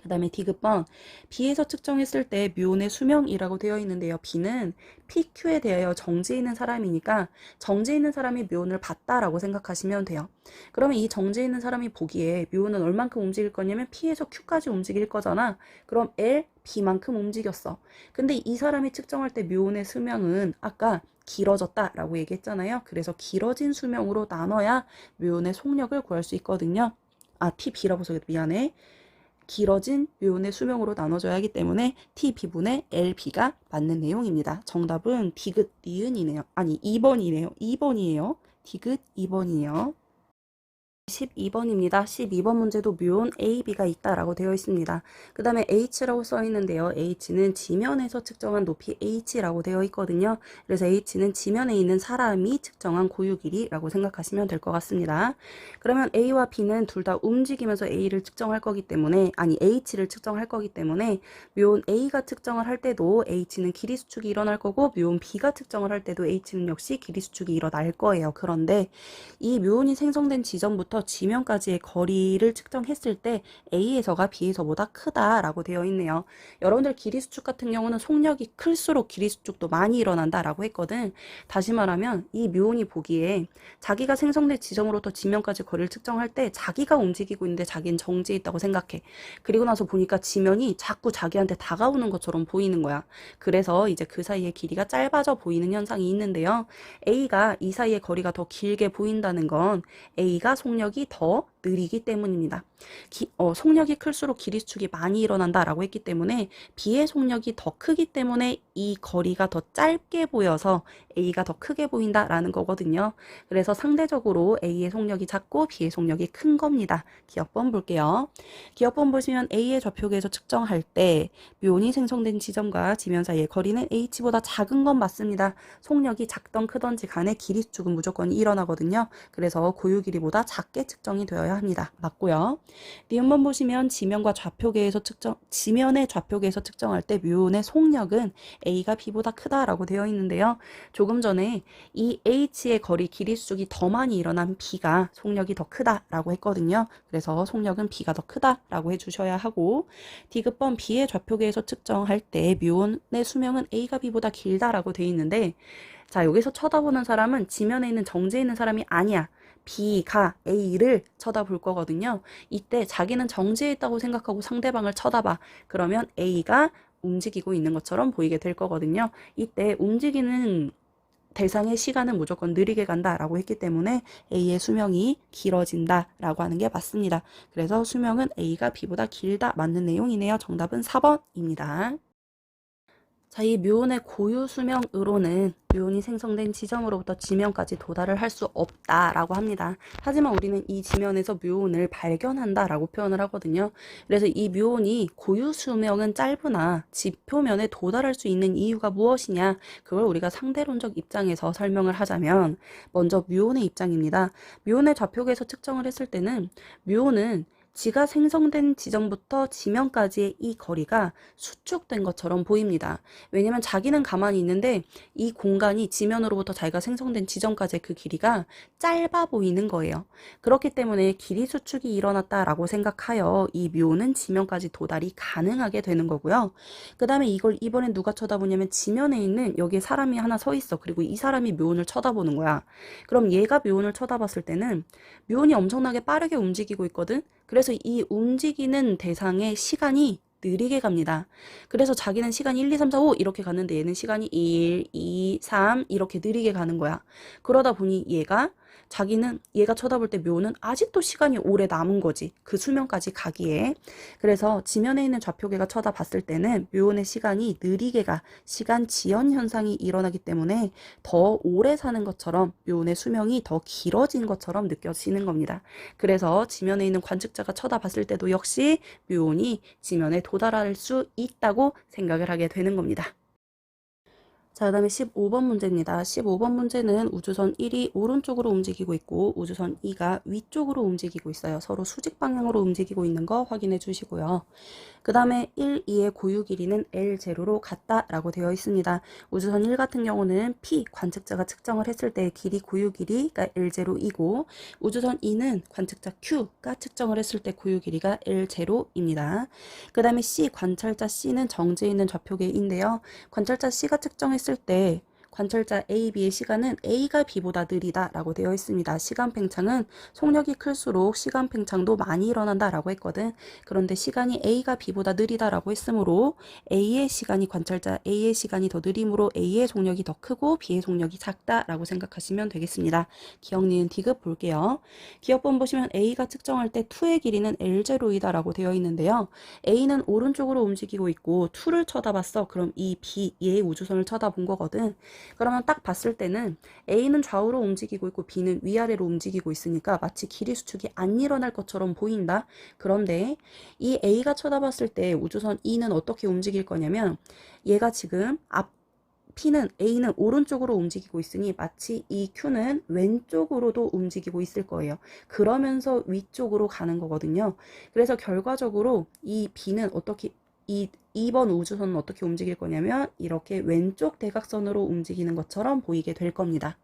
그 다음에 디귿번 B에서 측정했을 때 묘온의 수명이라고 되어 있는데요. B는 PQ에 대하여 정지 있는 사람이니까 정지 있는 사람이 묘온을 봤다라고 생각하시면 돼요. 그러면 이 정지 있는 사람이 보기에 묘온은 얼만큼 움직일 거냐면 P에서 Q까지 움직일 거잖아. 그럼 L, B만큼 움직였어. 근데 이 사람이 측정할 때 묘온의 수명은 아까 길어졌다라고 얘기했잖아요. 그래서 길어진 수명으로 나눠야 묘온의 속력을 구할 수 있거든요. 아, TB라고 써서 미안해. 길어진 묘온의 수명으로 나눠져야 하기 때문에 TB분의 LB가 맞는 내용입니다. 정답은 디귿 니은이네요. 아니 2번이네요. 2번이에요. 디귿 2번이에요. 12번입니다. 12번 문제도 묘온 AB가 있다라고 되어 있습니다. 그 다음에 H라고 써 있는데요. H는 지면에서 측정한 높이 H라고 되어 있거든요. 그래서 H는 지면에 있는 사람이 측정한 고유 길이라고 생각하시면 될 것 같습니다. 그러면 A와 B는 둘 다 움직이면서 A를 측정할 거기 때문에 아니 H를 측정할 거기 때문에 묘온 A가 측정을 할 때도 H는 길이 수축이 일어날 거고 묘온 B가 측정을 할 때도 H는 역시 길이 수축이 일어날 거예요. 그런데 이 묘온이 생성된 지점부터 지면까지의 거리를 측정했을 때 A에서가 B에서보다 크다라고 되어 있네요. 여러분들 길이 수축 같은 경우는 속력이 클수록 길이 수축도 많이 일어난다라고 했거든. 다시 말하면 이 묘온이 보기에 자기가 생성된 지점으로부터 지면까지 거리를 측정할 때 자기가 움직이고 있는데 자기는 정지해 있다고 생각해. 그리고 나서 보니까 지면이 자꾸 자기한테 다가오는 것처럼 보이는 거야. 그래서 이제 그 사이의 길이가 짧아져 보이는 현상이 있는데요. A가 이 사이의 거리가 더 길게 보인다는 건 A가 속력이 더 느리기 때문입니다. 속력이 클수록 길이 수축이 많이 일어난다라고 했기 때문에 B의 속력이 더 크기 때문에 이 거리가 더 짧게 보여서 A가 더 크게 보인다라는 거거든요. 그래서 상대적으로 A의 속력이 작고 B의 속력이 큰 겁니다. 기억번 볼게요. 기억번 보시면 A의 좌표계에서 측정할 때 묘온이 생성된 지점과 지면 사이의 거리는 H보다 작은 건 맞습니다. 속력이 작던 크던지 간에 길이 수축은 무조건 일어나거든요. 그래서 고유 길이보다 작게 측정이 되어야 합니다. 맞고요. 니은번 보시면 지면과 좌표계에서 지면의 좌표계에서 측정할 때 묘온의 속력은 A가 B보다 크다라고 되어 있는데요. 조금 전에 이 H의 거리 길이 수축이 더 많이 일어난 B가 속력이 더 크다라고 했거든요. 그래서 속력은 B가 더 크다라고 해주셔야 하고 디귿번 B의 좌표계에서 측정할 때 묘온의 수명은 A가 B보다 길다라고 되어 있는데 자, 여기서 쳐다보는 사람은 지면에 있는 정지에 있는 사람이 아니야. B가 A를 쳐다볼 거거든요. 이때 자기는 정지해 있다고 생각하고 상대방을 쳐다봐. 그러면 A가 움직이고 있는 것처럼 보이게 될 거거든요. 이때 움직이는 대상의 시간은 무조건 느리게 간다라고 했기 때문에 A의 수명이 길어진다라고 하는 게 맞습니다. 그래서 수명은 A가 B보다 길다 맞는 내용이네요. 정답은 4번입니다. 자, 이 묘온의 고유 수명으로는 묘온이 생성된 지점으로부터 지면까지 도달을 할 수 없다라고 합니다. 하지만 우리는 이 지면에서 묘온을 발견한다라고 표현을 하거든요. 그래서 이 묘온이 고유 수명은 짧으나 지표면에 도달할 수 있는 이유가 무엇이냐? 그걸 우리가 상대론적 입장에서 설명을 하자면 먼저 묘온의 입장입니다. 묘온의 좌표계에서 측정을 했을 때는 묘온은 지가 생성된 지점부터 지면까지의 이 거리가 수축된 것처럼 보입니다. 왜냐면 자기는 가만히 있는데 이 공간이 지면으로부터 자기가 생성된 지점까지의 그 길이가 짧아 보이는 거예요. 그렇기 때문에 길이 수축이 일어났다라고 생각하여 이 묘는 지면까지 도달이 가능하게 되는 거고요. 그 다음에 이걸 이번엔 누가 쳐다보냐면 지면에 있는 여기에 사람이 하나 서 있어. 그리고 이 사람이 묘온을 쳐다보는 거야. 그럼 얘가 묘온을 쳐다봤을 때는 묘온이 엄청나게 빠르게 움직이고 있거든. 그래서 이 움직이는 대상의 시간이 느리게 갑니다. 그래서 자기는 시간이 1, 2, 3, 4, 5 이렇게 가는데 얘는 시간이 1, 2, 3 이렇게 느리게 가는 거야. 그러다 보니 얘가 쳐다볼 때 묘는 아직도 시간이 오래 남은 거지. 그 수명까지 가기에. 그래서 지면에 있는 좌표계가 쳐다봤을 때는 묘온의 시간이 느리게 가. 시간 지연 현상이 일어나기 때문에 더 오래 사는 것처럼 묘온의 수명이 더 길어진 것처럼 느껴지는 겁니다. 그래서 지면에 있는 관측자가 쳐다봤을 때도 역시 묘온이 지면에 도달할 수 있다고 생각을 하게 되는 겁니다. 자, 그다음에 15번 문제입니다. 15번 문제는 우주선 1이 오른쪽으로 움직이고 있고 우주선 2가 위쪽으로 움직이고 있어요. 서로 수직 방향으로 움직이고 있는 거 확인해 주시고요. 그 다음에 1, 2의 고유 길이는 L0로 같다라고 되어 있습니다. 우주선 1 같은 경우는 P, 관측자가 측정을 했을 때 길이 고유 길이가 L0이고 우주선 2는 관측자 Q가 측정을 했을 때 고유 길이가 L0입니다. 그 다음에 C, 관찰자 C는 정지해 있는 좌표계인데요. 관찰자 C가 측정했을 때 관찰자 A, B의 시간은 A가 B보다 느리다 라고 되어 있습니다. 시간 팽창은 속력이 클수록 시간 팽창도 많이 일어난다 라고 했거든. 그런데 시간이 A가 B보다 느리다 라고 했으므로 A의 시간이 관찰자 A의 시간이 더 느림으로 A의 속력이 더 크고 B의 속력이 작다 라고 생각하시면 되겠습니다. 기억, 니은, 디귿 볼게요. 기억본 보시면 A가 측정할 때 2의 길이는 L0이다 라고 되어 있는데요. A는 오른쪽으로 움직이고 있고 2를 쳐다봤어. 그럼 이 B, 얘의 우주선을 쳐다본 거거든. 그러면 딱 봤을 때는 A는 좌우로 움직이고 있고 B는 위아래로 움직이고 있으니까 마치 길이 수축이 안 일어날 것처럼 보인다. 그런데 이 A가 쳐다봤을 때 우주선 E는 어떻게 움직일 거냐면 얘가 지금 A는 오른쪽으로 움직이고 있으니 마치 이 Q는 왼쪽으로도 움직이고 있을 거예요. 그러면서 위쪽으로 가는 거거든요. 그래서 결과적으로 이 B는 어떻게 2번 우주선은 어떻게 움직일 거냐면 이렇게 왼쪽 대각선으로 움직이는 것처럼 보이게 될 겁니다.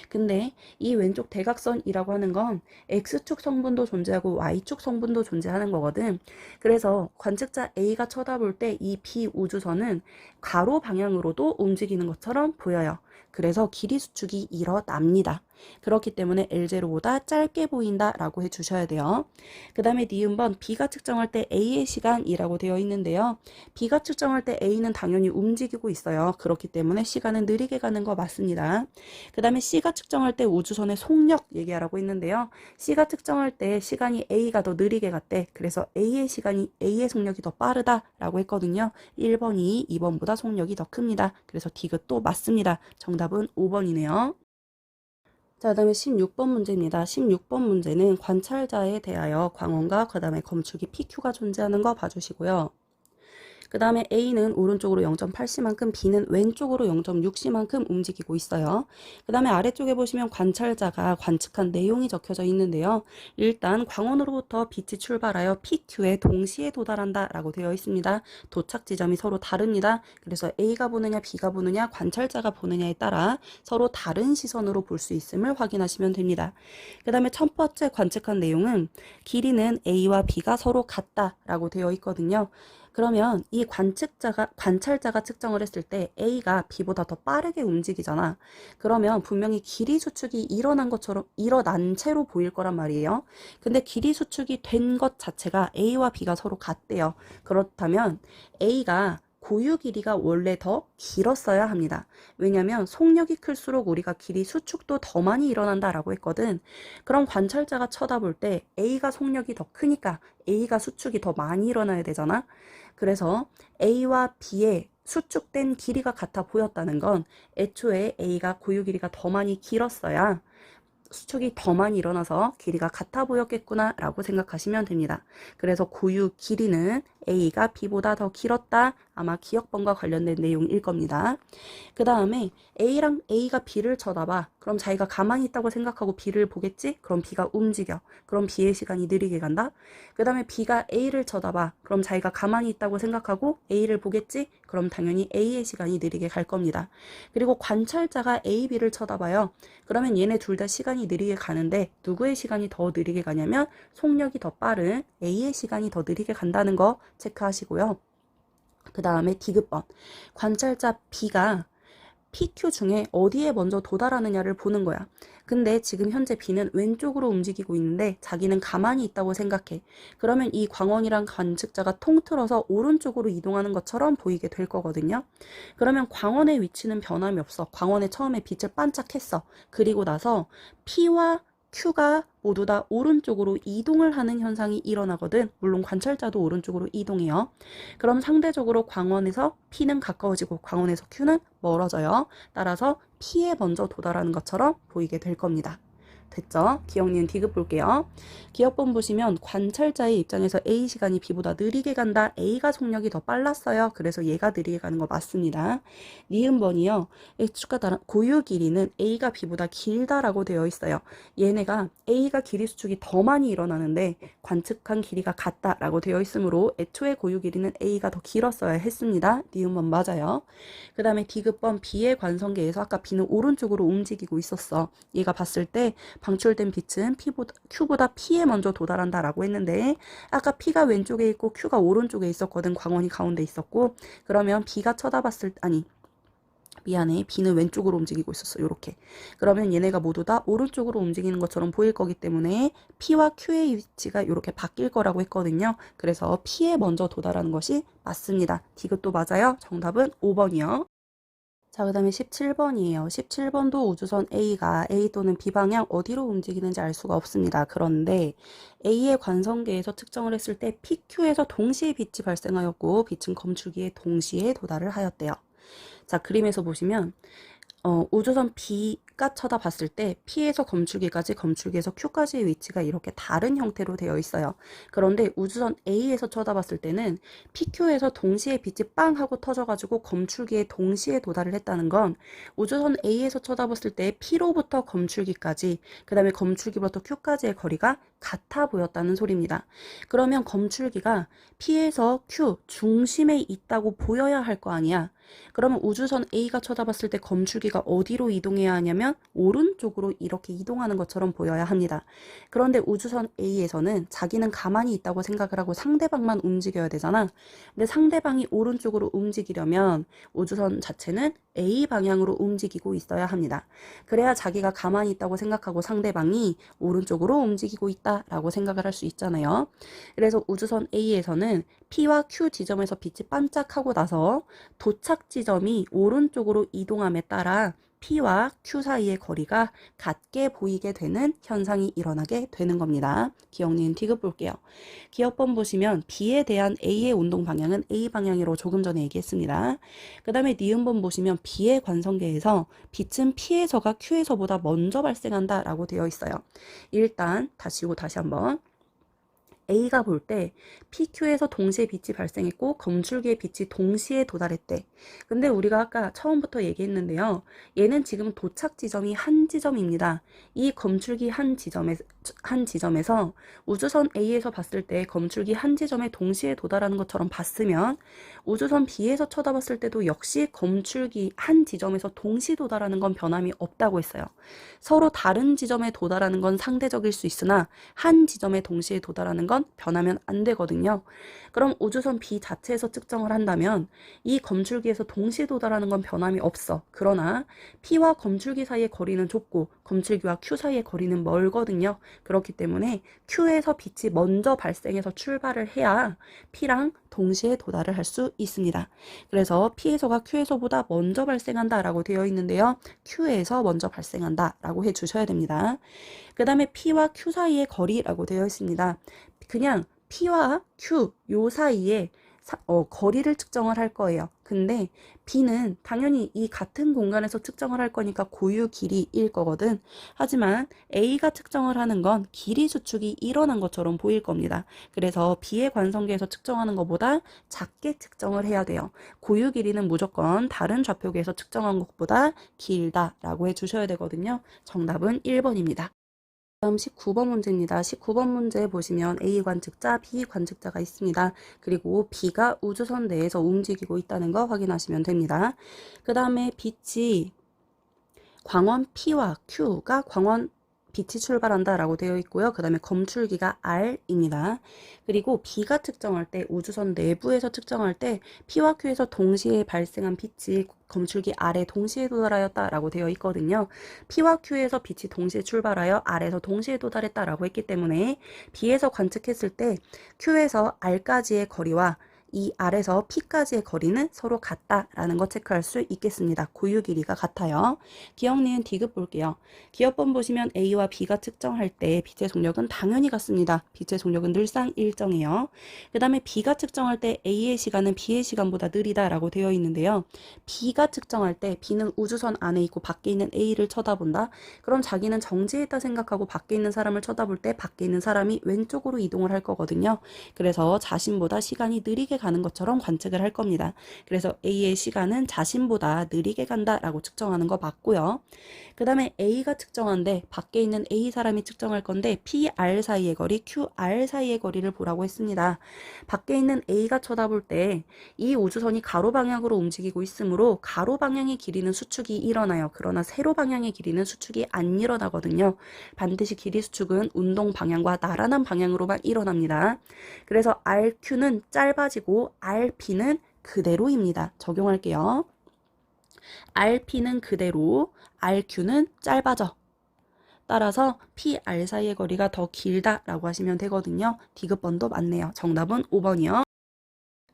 근데 이 왼쪽 대각선이라고 하는 건 X축 성분도 존재하고 Y축 성분도 존재하는 거거든. 그래서 관측자 A가 쳐다볼 때 이 B 우주선은 가로 방향으로도 움직이는 것처럼 보여요. 그래서 길이 수축이 일어납니다. 그렇기 때문에 L0보다 짧게 보인다라고 해주셔야 돼요. 그 다음에 니은번 B가 측정할 때 A의 시간이라고 되어 있는데요. B가 측정할 때 A는 당연히 움직이고 있어요. 그렇기 때문에 시간은 느리게 가는 거 맞습니다. 그 다음에 C가 측정할 때 우주선의 속력 얘기하라고 했는데요. C가 측정할 때 시간이 A가 더 느리게 갔대. 그래서 A의 속력이 더 빠르다라고 했거든요. 1번이 2번보다 속력이 더 큽니다. 그래서 디귿도 맞습니다. 정답은 5번이네요. 자, 그 다음에 16번 문제입니다. 16번 문제는 관찰자에 대하여 광원과 그 다음에 검축이 PQ가 존재하는 거 봐주시고요. 그 다음에 A는 오른쪽으로 0.8c만큼 B는 왼쪽으로 0.6c만큼 움직이고 있어요. 그 다음에 아래쪽에 보시면 관찰자가 관측한 내용이 적혀져 있는데요. 일단 광원으로부터 빛이 출발하여 PQ에 동시에 도달한다 라고 되어 있습니다. 도착 지점이 서로 다릅니다. 그래서 A가 보느냐 B가 보느냐 관찰자가 보느냐에 따라 서로 다른 시선으로 볼 수 있음을 확인하시면 됩니다. 그 다음에 첫 번째 관측한 내용은 길이는 A와 B가 서로 같다 라고 되어 있거든요. 그러면 이 관찰자가 측정을 했을 때 A가 B보다 더 빠르게 움직이잖아. 그러면 분명히 길이 수축이 일어난 채로 보일 거란 말이에요. 근데 길이 수축이 된 것 자체가 A와 B가 서로 같대요. 그렇다면 A가 고유 길이가 원래 더 길었어야 합니다. 왜냐면 속력이 클수록 우리가 길이 수축도 더 많이 일어난다라고 했거든. 그럼 관찰자가 쳐다볼 때 A가 속력이 더 크니까 A가 수축이 더 많이 일어나야 되잖아. 그래서 A와 B의 수축된 길이가 같아 보였다는 건 애초에 A가 고유 길이가 더 많이 길었어야 수축이 더 많이 일어나서 길이가 같아 보였겠구나 라고 생각하시면 됩니다. 그래서 고유 길이는 A가 B보다 더 길었다. 아마 기억번과 관련된 내용일 겁니다. 그 다음에 A가 B를 쳐다봐. 그럼 자기가 가만히 있다고 생각하고 B를 보겠지? 그럼 B가 움직여. 그럼 B의 시간이 느리게 간다. 그 다음에 B가 A를 쳐다봐. 그럼 자기가 가만히 있다고 생각하고 A를 보겠지? 그럼 당연히 A의 시간이 느리게 갈 겁니다. 그리고 관찰자가 A, B를 쳐다봐요. 그러면 얘네 둘 다 시간이 느리게 가는데 누구의 시간이 더 느리게 가냐면 속력이 더 빠른 A의 시간이 더 느리게 간다는 거 체크하시고요. 그 다음에 디귿번. 관찰자 B가 PQ 중에 어디에 먼저 도달하느냐를 보는 거야. 근데 지금 현재 B는 왼쪽으로 움직이고 있는데 자기는 가만히 있다고 생각해. 그러면 이 광원이랑 관측자가 통틀어서 오른쪽으로 이동하는 것처럼 보이게 될 거거든요. 그러면 광원의 위치는 변함이 없어. 광원에 처음에 빛을 반짝했어. 그리고 나서 P와 Q가 모두 다 오른쪽으로 이동을 하는 현상이 일어나거든. 물론 관찰자도 오른쪽으로 이동해요. 그럼 상대적으로 광원에서 P는 가까워지고 광원에서 Q는 멀어져요. 따라서 P에 먼저 도달하는 것처럼 보이게 될 겁니다. 됐죠? 기억, 니은, 디귿 볼게요. 기억본 보시면 관찰자의 입장에서 A 시간이 B보다 느리게 간다. A가 속력이 더 빨랐어요. 그래서 얘가 느리게 가는 거 맞습니다. 니은번이요. X축과 다른 고유 길이는 A가 B보다 길다라고 되어 있어요. 얘네가 A가 길이 수축이 더 많이 일어나는데 관측한 길이가 같다라고 되어 있으므로 애초에 고유 길이는 A가 더 길었어야 했습니다. 니은번 맞아요. 그 다음에 디귿번 B의 관성계에서 아까 B는 오른쪽으로 움직이고 있었어. 얘가 봤을 때 방출된 빛은 Q보다 P에 먼저 도달한다 라고 했는데 아까 P가 왼쪽에 있고 Q가 오른쪽에 있었거든. 광원이 가운데 있었고 그러면 B가 쳐다봤을 아니 미안해. B는 왼쪽으로 움직이고 있었어. 요렇게. 그러면 얘네가 모두 다 오른쪽으로 움직이는 것처럼 보일 거기 때문에 P와 Q의 위치가 이렇게 바뀔 거라고 했거든요. 그래서 P에 먼저 도달하는 것이 맞습니다. 디귿도 맞아요. 정답은 5번이요. 자, 그 다음에 17번이에요. 17번도 우주선 A가 A 또는 B 방향 어디로 움직이는지 알 수가 없습니다. 그런데 A의 관성계에서 측정을 했을 때 PQ에서 동시에 빛이 발생하였고 빛은 검출기에 동시에 도달을 하였대요. 자, 그림에서 보시면 우주선 B가 쳐다봤을 때 P에서 검출기까지, 검출기에서 Q까지의 위치가 이렇게 다른 형태로 되어 있어요. 그런데 우주선 A에서 쳐다봤을 때는 PQ에서 동시에 빛이 빵 하고 터져가지고 검출기에 동시에 도달을 했다는 건 우주선 A에서 쳐다봤을 때 P로부터 검출기까지, 그 다음에 검출기부터 Q까지의 거리가 같아 보였다는 소리입니다. 그러면 검출기가 P에서 Q 중심에 있다고 보여야 할 거 아니야. 그러면 우주선 A가 쳐다봤을 때 검출기가 어디로 이동해야 하냐면 오른쪽으로 이렇게 이동하는 것처럼 보여야 합니다. 그런데 우주선 A에서는 자기는 가만히 있다고 생각을 하고 상대방만 움직여야 되잖아. 근데 상대방이 오른쪽으로 움직이려면 우주선 자체는 A 방향으로 움직이고 있어야 합니다. 그래야 자기가 가만히 있다고 생각하고 상대방이 오른쪽으로 움직이고 있다라고 생각을 할 수 있잖아요. 그래서 우주선 A에서는 P와 Q 지점에서 빛이 반짝하고 나서 도착 지점이 오른쪽으로 이동함에 따라 P와 Q 사이의 거리가 같게 보이게 되는 현상이 일어나게 되는 겁니다. 기억, 니은, 디귿 볼게요. 기억번 보시면 B에 대한 A의 운동 방향은 A 방향으로 조금 전에 얘기했습니다. 그 다음에 니은번 보시면 B의 관성계에서 빛은 P에서가 Q에서보다 먼저 발생한다 라고 되어 있어요. 일단 다시 한번 A가 볼 때 PQ에서 동시에 빛이 발생했고 검출기의 빛이 동시에 도달했대. 근데 우리가 아까 처음부터 얘기했는데요. 얘는 지금 도착 지점이 한 지점입니다. 이 검출기 한 지점에서 우주선 A에서 봤을 때 검출기 한 지점에 동시에 도달하는 것처럼 봤으면 우주선 B에서 쳐다봤을 때도 역시 검출기 한 지점에서 동시 도달하는 건 변함이 없다고 했어요. 서로 다른 지점에 도달하는 건 상대적일 수 있으나 한 지점에 동시에 도달하는 건 변하면 안 되거든요. 그럼 우주선 B 자체에서 측정을 한다면 이 검출기에서 동시에 도달하는 건 변함이 없어. 그러나 P와 검출기 사이의 거리는 좁고 검출기와 Q 사이의 거리는 멀거든요. 그렇기 때문에 Q에서 빛이 먼저 발생해서 출발을 해야 P랑 동시에 도달을 할 수 있습니다. 그래서 P에서가 Q에서보다 먼저 발생한다라고 되어 있는데요. Q에서 먼저 발생한다라고 해주셔야 됩니다. 그 다음에 P와 Q 사이의 거리라고 되어 있습니다. 그냥 P와 Q 요 사이에 거리를 측정을 할 거예요. 근데 B는 당연히 이 같은 공간에서 측정을 할 거니까 고유 길이일 거거든. 하지만 A가 측정을 하는 건 길이 수축이 일어난 것처럼 보일 겁니다. 그래서 B의 관성계에서 측정하는 것보다 작게 측정을 해야 돼요. 고유 길이는 무조건 다른 좌표계에서 측정한 것보다 길다라고 해주셔야 되거든요. 정답은 1번입니다. 다음 19번 문제입니다. 19번 문제 보시면 A 관측자, B 관측자가 있습니다. 그리고 B가 우주선 내에서 움직이고 있다는 거 확인하시면 됩니다. 그 다음에 빛이 광원 P와 Q가 광원 빛이 출발한다 라고 되어 있고요. 그 다음에 검출기가 R입니다. 그리고 B가 측정할 때 우주선 내부에서 측정할 때 P와 Q에서 동시에 발생한 빛이 검출기 R에 동시에 도달하였다 라고 되어 있거든요. P와 Q에서 빛이 동시에 출발하여 R에서 동시에 도달했다 라고 했기 때문에 B에서 관측했을 때 Q에서 R까지의 거리와 이 R에서 P까지의 거리는 서로 같다라는 거 체크할 수 있겠습니다. 고유 길이가 같아요. 기억, 니은, 디귿 볼게요. 기억번 보시면 A와 B가 측정할 때 빛의 속력은 당연히 같습니다. 빛의 속력은 늘상 일정해요. 그 다음에 B가 측정할 때 A의 시간은 B의 시간보다 느리다라고 되어 있는데요. B가 측정할 때 B는 우주선 안에 있고 밖에 있는 A를 쳐다본다. 그럼 자기는 정지해 있다 생각하고 밖에 있는 사람을 쳐다볼 때 밖에 있는 사람이 왼쪽으로 이동을 할 거거든요. 그래서 자신보다 시간이 느리게 가는 것처럼 관측을 할 겁니다. 그래서 A의 시간은 자신보다 느리게 간다라고 측정하는 거 맞고요. 그 다음에 A가 측정한데 밖에 있는 A 사람이 측정할 건데 PR 사이의 거리, QR 사이의 거리를 보라고 했습니다. 밖에 있는 A가 쳐다볼 때 이 우주선이 가로 방향으로 움직이고 있으므로 가로 방향의 길이는 수축이 일어나요. 그러나 세로 방향의 길이는 수축이 안 일어나거든요. 반드시 길이 수축은 운동 방향과 나란한 방향으로만 일어납니다. 그래서 RQ는 짧아지고 RP는 그대로입니다. 적용할게요. RP는 그대로, RQ는 짧아져. 따라서 PR 사이의 거리가 더 길다라고 하시면 되거든요. 디귿번도 맞네요. 정답은 5번이요.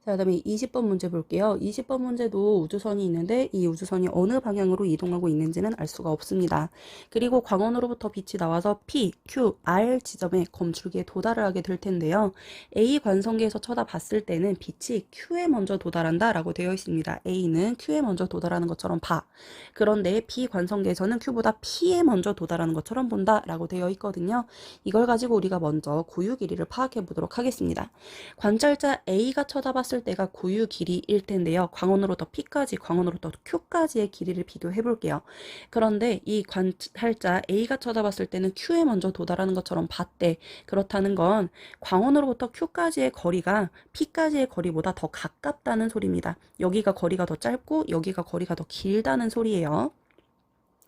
자, 그다음에 20번 문제 볼게요. 20번 문제도 우주선이 있는데 이 우주선이 어느 방향으로 이동하고 있는지는 알 수가 없습니다. 그리고 광원으로부터 빛이 나와서 P, Q, R 지점에 검출기에 도달을 하게 될 텐데요. A 관성계에서 쳐다봤을 때는 빛이 Q에 먼저 도달한다 라고 되어 있습니다. A는 Q에 먼저 도달하는 것처럼 봐. 그런데 B 관성계에서는 Q보다 P에 먼저 도달하는 것처럼 본다 라고 되어 있거든요. 이걸 가지고 우리가 먼저 고유 길이를 파악해 보도록 하겠습니다. 관찰자 A가 쳐다봤을 때가 고유 길이일 텐데요. 광원으로부터 P까지, 광원으로부터 Q까지의 길이를 비교해 볼게요. 그런데 이 관찰자 A가 쳐다봤을 때는 Q에 먼저 도달하는 것처럼 봤대. 그렇다는 건 광원으로부터 Q까지의 거리가 P까지의 거리보다 더 가깝다는 소리입니다. 여기가 거리가 더 짧고 여기가 거리가 더 길다는 소리예요.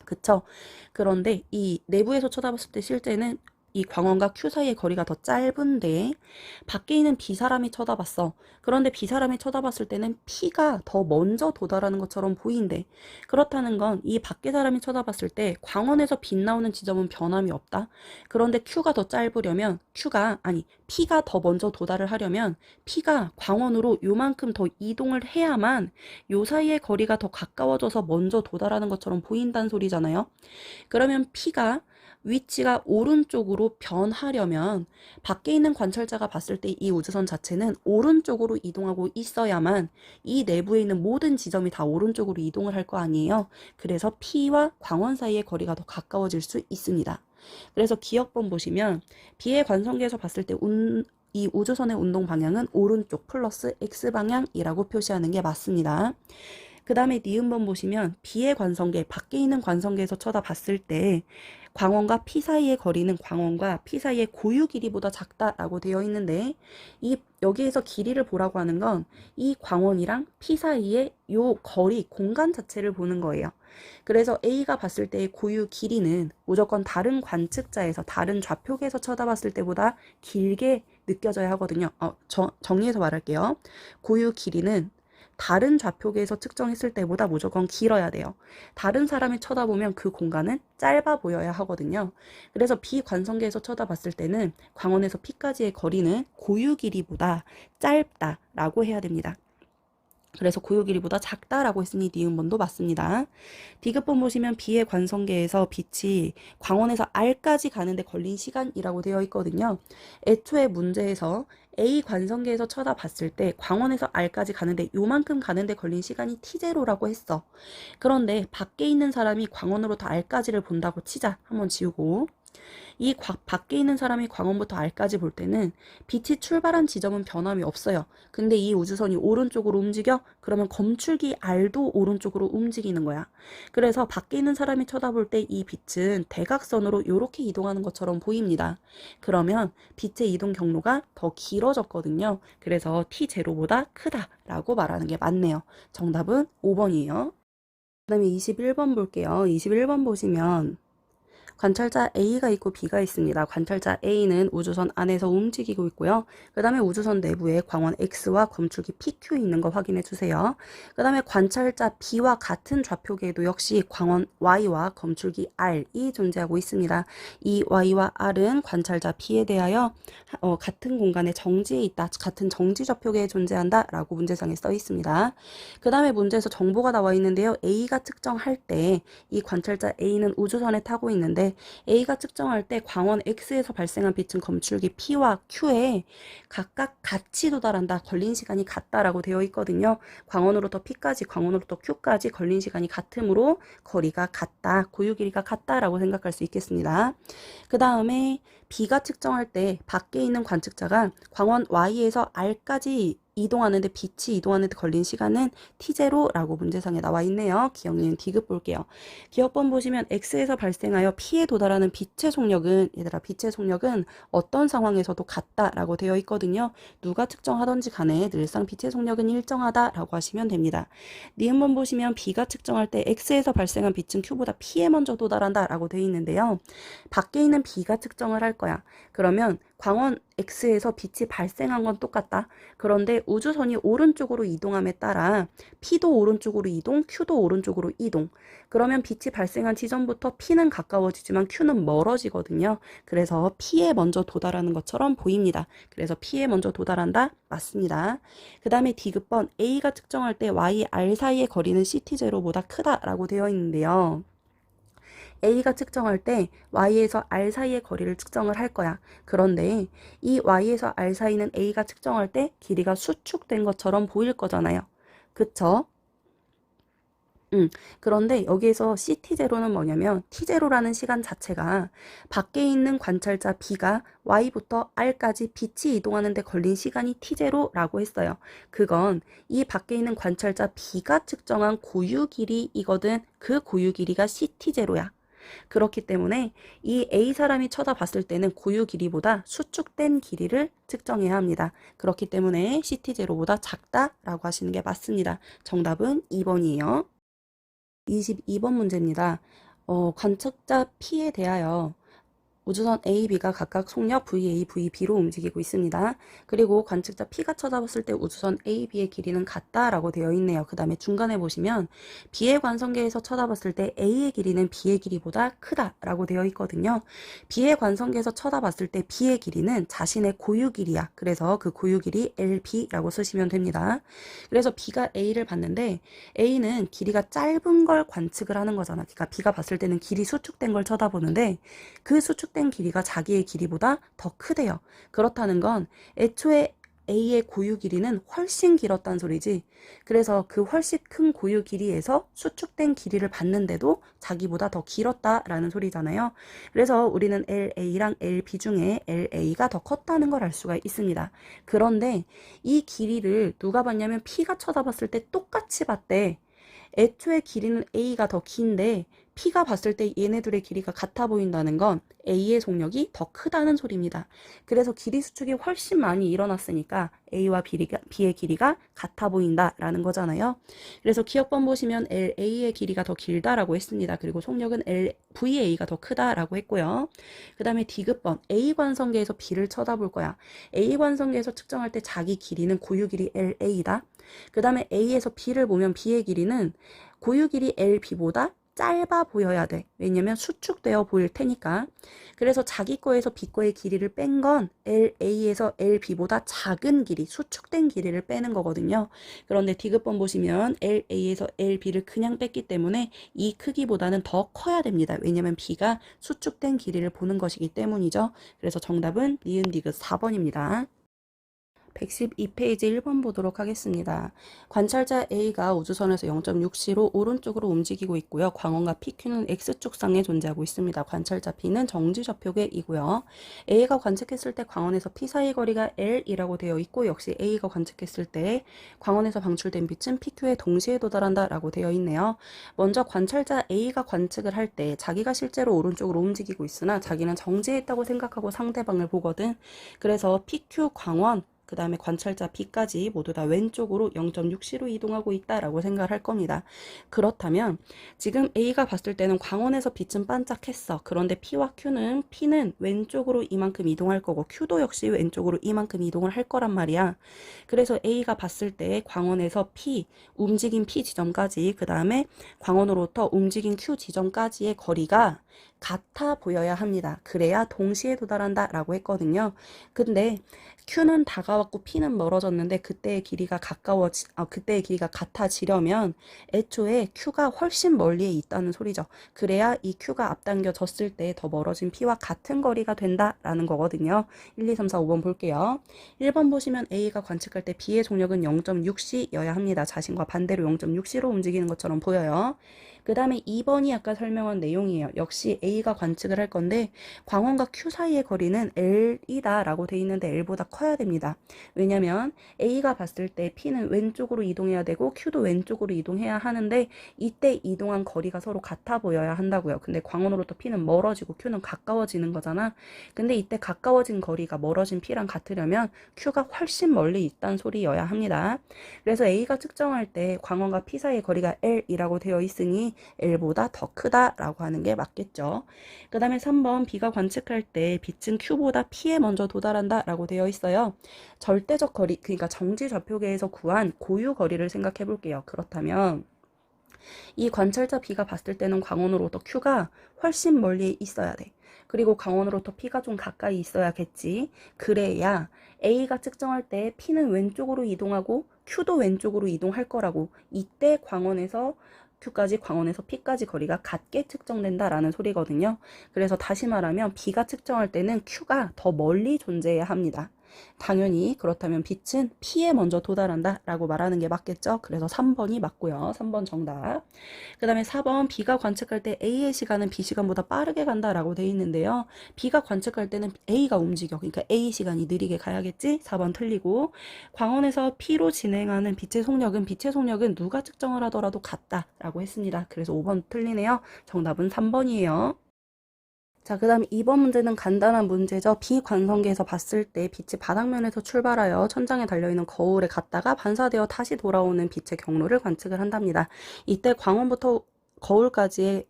그쵸? 그런데 이 내부에서 쳐다봤을 때 실제는 이 광원과 Q 사이의 거리가 더 짧은데 밖에 있는 B 사람이 쳐다봤어. 그런데 B 사람이 쳐다봤을 때는 P가 더 먼저 도달하는 것처럼 보인대. 그렇다는 건 이 밖에 사람이 쳐다봤을 때 광원에서 빛 나오는 지점은 변함이 없다. 그런데 Q가 더 짧으려면 P가 더 먼저 도달을 하려면 P가 광원으로 요만큼 더 이동을 해야만 요 사이의 거리가 더 가까워져서 먼저 도달하는 것처럼 보인다는 소리잖아요. 그러면 P가 위치가 오른쪽으로 변하려면 밖에 있는 관찰자가 봤을 때 이 우주선 자체는 오른쪽으로 이동하고 있어야만 이 내부에 있는 모든 지점이 다 오른쪽으로 이동을 할 거 아니에요. 그래서 P와 광원 사이의 거리가 더 가까워질 수 있습니다. 그래서 기억번 보시면 B의 관성계에서 봤을 때 이 우주선의 운동 방향은 오른쪽 플러스 X방향이라고 표시하는 게 맞습니다. 그 다음에 니은번 보시면 B의 관성계, 밖에 있는 관성계에서 쳐다봤을 때 광원과 P 사이의 거리는 광원과 P 사이의 고유 길이보다 작다라고 되어 있는데 여기에서 길이를 보라고 하는 건 이 광원이랑 P 사이의 요 거리, 공간 자체를 보는 거예요. 그래서 A가 봤을 때의 고유 길이는 무조건 다른 관측자에서, 다른 좌표계에서 쳐다봤을 때보다 길게 느껴져야 하거든요. 정리해서 말할게요. 고유 길이는 다른 좌표계에서 측정했을 때보다 무조건 길어야 돼요. 다른 사람이 쳐다보면 그 공간은 짧아 보여야 하거든요. 그래서 비관성계에서 쳐다봤을 때는 광원에서 P까지의 거리는 고유 길이보다 짧다라고 해야 됩니다. 그래서 고유 길이보다 작다라고 했으니 니은번도 맞습니다. 디귿번 보시면 B의 관성계에서 빛이 광원에서 R까지 가는데 걸린 시간이라고 되어 있거든요. 애초에 문제에서 A 관성계에서 쳐다봤을 때 광원에서 R까지 가는데 요만큼 가는데 걸린 시간이 T0라고 했어. 그런데 밖에 있는 사람이 광원으로부터 R까지를 본다고 치자. 한번 지우고. 이 밖에 있는 사람이 광원부터 R까지 볼 때는 빛이 출발한 지점은 변함이 없어요. 근데 이 우주선이 오른쪽으로 움직여? 그러면 검출기 R도 오른쪽으로 움직이는 거야. 그래서 밖에 있는 사람이 쳐다볼 때 이 빛은 대각선으로 이렇게 이동하는 것처럼 보입니다. 그러면 빛의 이동 경로가 더 길어졌거든요. 그래서 T0보다 크다라고 말하는 게 맞네요. 정답은 5번이에요. 그 다음에 21번 볼게요. 21번 보시면 관찰자 A가 있고 B가 있습니다. 관찰자 A는 우주선 안에서 움직이고 있고요. 그 다음에 우주선 내부에 광원 X와 검출기 PQ 있는 거 확인해 주세요. 그 다음에 관찰자 B와 같은 좌표계에도 역시 광원 Y와 검출기 R이 존재하고 있습니다. 이 Y와 R은 관찰자 B에 대하여 같은 공간에 정지해 있다. 같은 정지 좌표계에 존재한다. 라고 문제상에 써 있습니다. 그 다음에 문제에서 정보가 나와 있는데요. A가 측정할 때 이 관찰자 A는 우주선에 타고 있는데 A가 측정할 때 광원 X에서 발생한 빛은 검출기 P와 Q에 각각 같이 도달한다. 걸린 시간이 같다라고 되어 있거든요. 광원으로부터 P까지, 광원으로부터 Q까지 걸린 시간이 같으므로 거리가 같다. 고유 길이가 같다라고 생각할 수 있겠습니다. 그 다음에 B가 측정할 때 밖에 있는 관측자가 광원 Y에서 R까지 이동하는데 빛이 이동하는데 걸린 시간은 T0라고 문제상에 나와 있네요. 기억니은 디귿 볼게요. 기억번 보시면 X에서 발생하여 P에 도달하는 빛의 속력은 얘들아 빛의 속력은 어떤 상황에서도 같다라고 되어 있거든요. 누가 측정하던지 간에 늘상 빛의 속력은 일정하다라고 하시면 됩니다. 니은번 보시면 B가 측정할 때 X에서 발생한 빛은 Q보다 P에 먼저 도달한다라고 되어 있는데요. 밖에 있는 B가 측정을 할 거야. 그러면 광원 X에서 빛이 발생한 건 똑같다. 그런데 우주선이 오른쪽으로 이동함에 따라 P도 오른쪽으로 이동, Q도 오른쪽으로 이동. 그러면 빛이 발생한 지점부터 P는 가까워지지만 Q는 멀어지거든요. 그래서 P에 먼저 도달하는 것처럼 보입니다. 그래서 P에 먼저 도달한다? 맞습니다. 그 다음에 디귿번 A가 측정할 때 Y, R 사이의 거리는 CT0보다 크다라고 되어 있는데요. A가 측정할 때 Y에서 R 사이의 거리를 측정을 할 거야. 그런데 이 Y에서 R 사이는 A가 측정할 때 길이가 수축된 것처럼 보일 거잖아요. 그쵸? 그런데 여기에서 CT0는 뭐냐면 T0라는 시간 자체가 밖에 있는 관찰자 B가 Y부터 R까지 빛이 이동하는데 걸린 시간이 T0라고 했어요. 그건 이 밖에 있는 관찰자 B가 측정한 고유 길이이거든. 그 고유 길이가 CT0야. 그렇기 때문에 이 A 사람이 쳐다봤을 때는 고유 길이보다 수축된 길이를 측정해야 합니다. 그렇기 때문에 CT0보다 작다라고 하시는 게 맞습니다. 정답은 2번이에요. 22번 문제입니다. 관측자 P에 대하여 우주선 A, B가 각각 속력 VA, VB로 움직이고 있습니다. 그리고 관측자 P가 쳐다봤을 때 우주선 A, B의 길이는 같다라고 되어 있네요. 그 다음에 중간에 보시면 B의 관성계에서 쳐다봤을 때 A의 길이는 B의 길이보다 크다라고 되어 있거든요. B의 관성계에서 쳐다봤을 때 B의 길이는 자신의 고유 길이야. 그래서 그 고유 길이 LB라고 쓰시면 됩니다. 그래서 B가 A를 봤는데 A는 길이가 짧은 걸 관측을 하는 거잖아. 그러니까 B가 봤을 때는 길이 수축된 걸 쳐다보는데 그 수축된 길이가 자기의 길이보다 더 크대요. 그렇다는 건 애초에 A의 고유 길이는 훨씬 길었단 소리지. 그래서 그 훨씬 큰 고유 길이에서 수축된 길이를 봤는데도 자기보다 더 길었다라는 소리잖아요. 그래서 우리는 LA랑 LB 중에 LA가 더 컸다는 걸 알 수가 있습니다. 그런데 이 길이를 누가 봤냐면 P가 쳐다봤을 때 똑같이 봤대. 애초에 길이는 A가 더 긴데 P가 봤을 때 얘네들의 길이가 같아 보인다는 건 A의 속력이 더 크다는 소리입니다. 그래서 길이 수축이 훨씬 많이 일어났으니까 A와 B의 길이가 같아 보인다라는 거잖아요. 그래서 기억번 보시면 LA의 길이가 더 길다라고 했습니다. 그리고 속력은 VA가 더 크다라고 했고요. 그 다음에 디귿번 A 관성계에서 B를 쳐다볼 거야. A 관성계에서 측정할 때 자기 길이는 고유 길이 LA다. 그 다음에 A에서 B를 보면 B의 길이는 고유 길이 LB보다 짧아 보여야 돼. 왜냐면 수축되어 보일 테니까. 그래서 자기 거에서 B 거의 길이를 뺀 건 LA에서 LB보다 작은 길이, 수축된 길이를 빼는 거거든요. 그런데 디귿번 보시면 LA에서 LB를 그냥 뺐기 때문에 이 크기보다는 더 커야 됩니다. 왜냐면 B가 수축된 길이를 보는 것이기 때문이죠. 그래서 정답은 니은 디귿 4번입니다. 112페이지 1번 보도록 하겠습니다. 관찰자 A가 우주선에서 0.6C로 오른쪽으로 움직이고 있고요. 광원과 PQ는 X축상에 존재하고 있습니다. 관찰자 B는 정지 좌표계이고요. A가 관측했을 때 광원에서 P 사이 거리가 L이라고 되어 있고 역시 A가 관측했을 때 광원에서 방출된 빛은 PQ에 동시에 도달한다라고 되어 있네요. 먼저 관찰자 A가 관측을 할 때 자기가 실제로 오른쪽으로 움직이고 있으나 자기는 정지했다고 생각하고 상대방을 보거든. 그래서 PQ 광원 그 다음에 관찰자 B까지 모두 다 왼쪽으로 0.6C로 이동하고 있다라고 생각을 할 겁니다. 그렇다면 지금 A가 봤을 때는 광원에서 빛은 반짝했어. 그런데 P는 왼쪽으로 이만큼 이동할 거고 Q도 역시 왼쪽으로 이만큼 이동을 할 거란 말이야. 그래서 A가 봤을 때 광원에서 움직인 P 지점까지, 그 다음에 광원으로부터 움직인 Q 지점까지의 거리가 같아 보여야 합니다. 그래야 동시에 도달한다 라고 했거든요. 근데 Q는 다가왔고 P는 멀어졌는데 그때의 길이가 같아지려면 애초에 Q가 훨씬 멀리에 있다는 소리죠. 그래야 이 Q가 앞당겨졌을 때 더 멀어진 P와 같은 거리가 된다라는 거거든요. 1, 2, 3, 4, 5번 볼게요. 1번 보시면 A가 관측할 때 B의 속력은 0.6C여야 합니다. 자신과 반대로 0.6C로 움직이는 것처럼 보여요. 그 다음에 2번이 아까 설명한 내용이에요. 역시 A가 관측을 할 건데 광원과 Q 사이의 거리는 L이다 라고 돼 있는데 L보다 커야 됩니다. 왜냐면 A가 봤을 때 P는 왼쪽으로 이동해야 되고 Q도 왼쪽으로 이동해야 하는데 이때 이동한 거리가 서로 같아 보여야 한다고요. 근데 광원으로부터 P는 멀어지고 Q는 가까워지는 거잖아. 근데 이때 가까워진 거리가 멀어진 P랑 같으려면 Q가 훨씬 멀리 있다는 소리여야 합니다. 그래서 A가 측정할 때 광원과 P 사이의 거리가 L이라고 되어 있으니 L보다 더 크다라고 하는 게 맞겠죠. 그 다음에 3번 B가 관측할 때 빛은 Q보다 P에 먼저 도달한다 라고 되어 있어요. 절대적 거리, 그러니까 정지 좌표계에서 구한 고유 거리를 생각해 볼게요. 그렇다면 이 관찰자 B가 봤을 때는 광원으로부터 Q가 훨씬 멀리 있어야 돼. 그리고 광원으로부터 P가 좀 가까이 있어야겠지. 그래야 A가 측정할 때 P는 왼쪽으로 이동하고 Q도 왼쪽으로 이동할 거라고. 이때 광원에서 P까지 거리가 같게 측정된다라는 소리거든요. 그래서 다시 말하면 B가 측정할 때는 Q가 더 멀리 존재해야 합니다. 당연히 그렇다면 빛은 P에 먼저 도달한다 라고 말하는 게 맞겠죠. 그래서 3번이 맞고요. 3번 정답. 그 다음에 4번 B가 관측할 때 A의 시간은 B 시간보다 빠르게 간다 라고 돼 있는데요. B가 관측할 때는 A가 움직여. 그러니까 A 시간이 느리게 가야겠지. 4번 틀리고, 광원에서 P로 진행하는 빛의 속력은 누가 측정을 하더라도 같다 라고 했습니다. 그래서 5번 틀리네요. 정답은 3번이에요. 자, 그 다음 2번 문제는 간단한 문제죠. 비관성계에서 봤을 때 빛이 바닥면에서 출발하여 천장에 달려있는 거울에 갔다가 반사되어 다시 돌아오는 빛의 경로를 관측을 한답니다. 이때 광원부터 거울까지의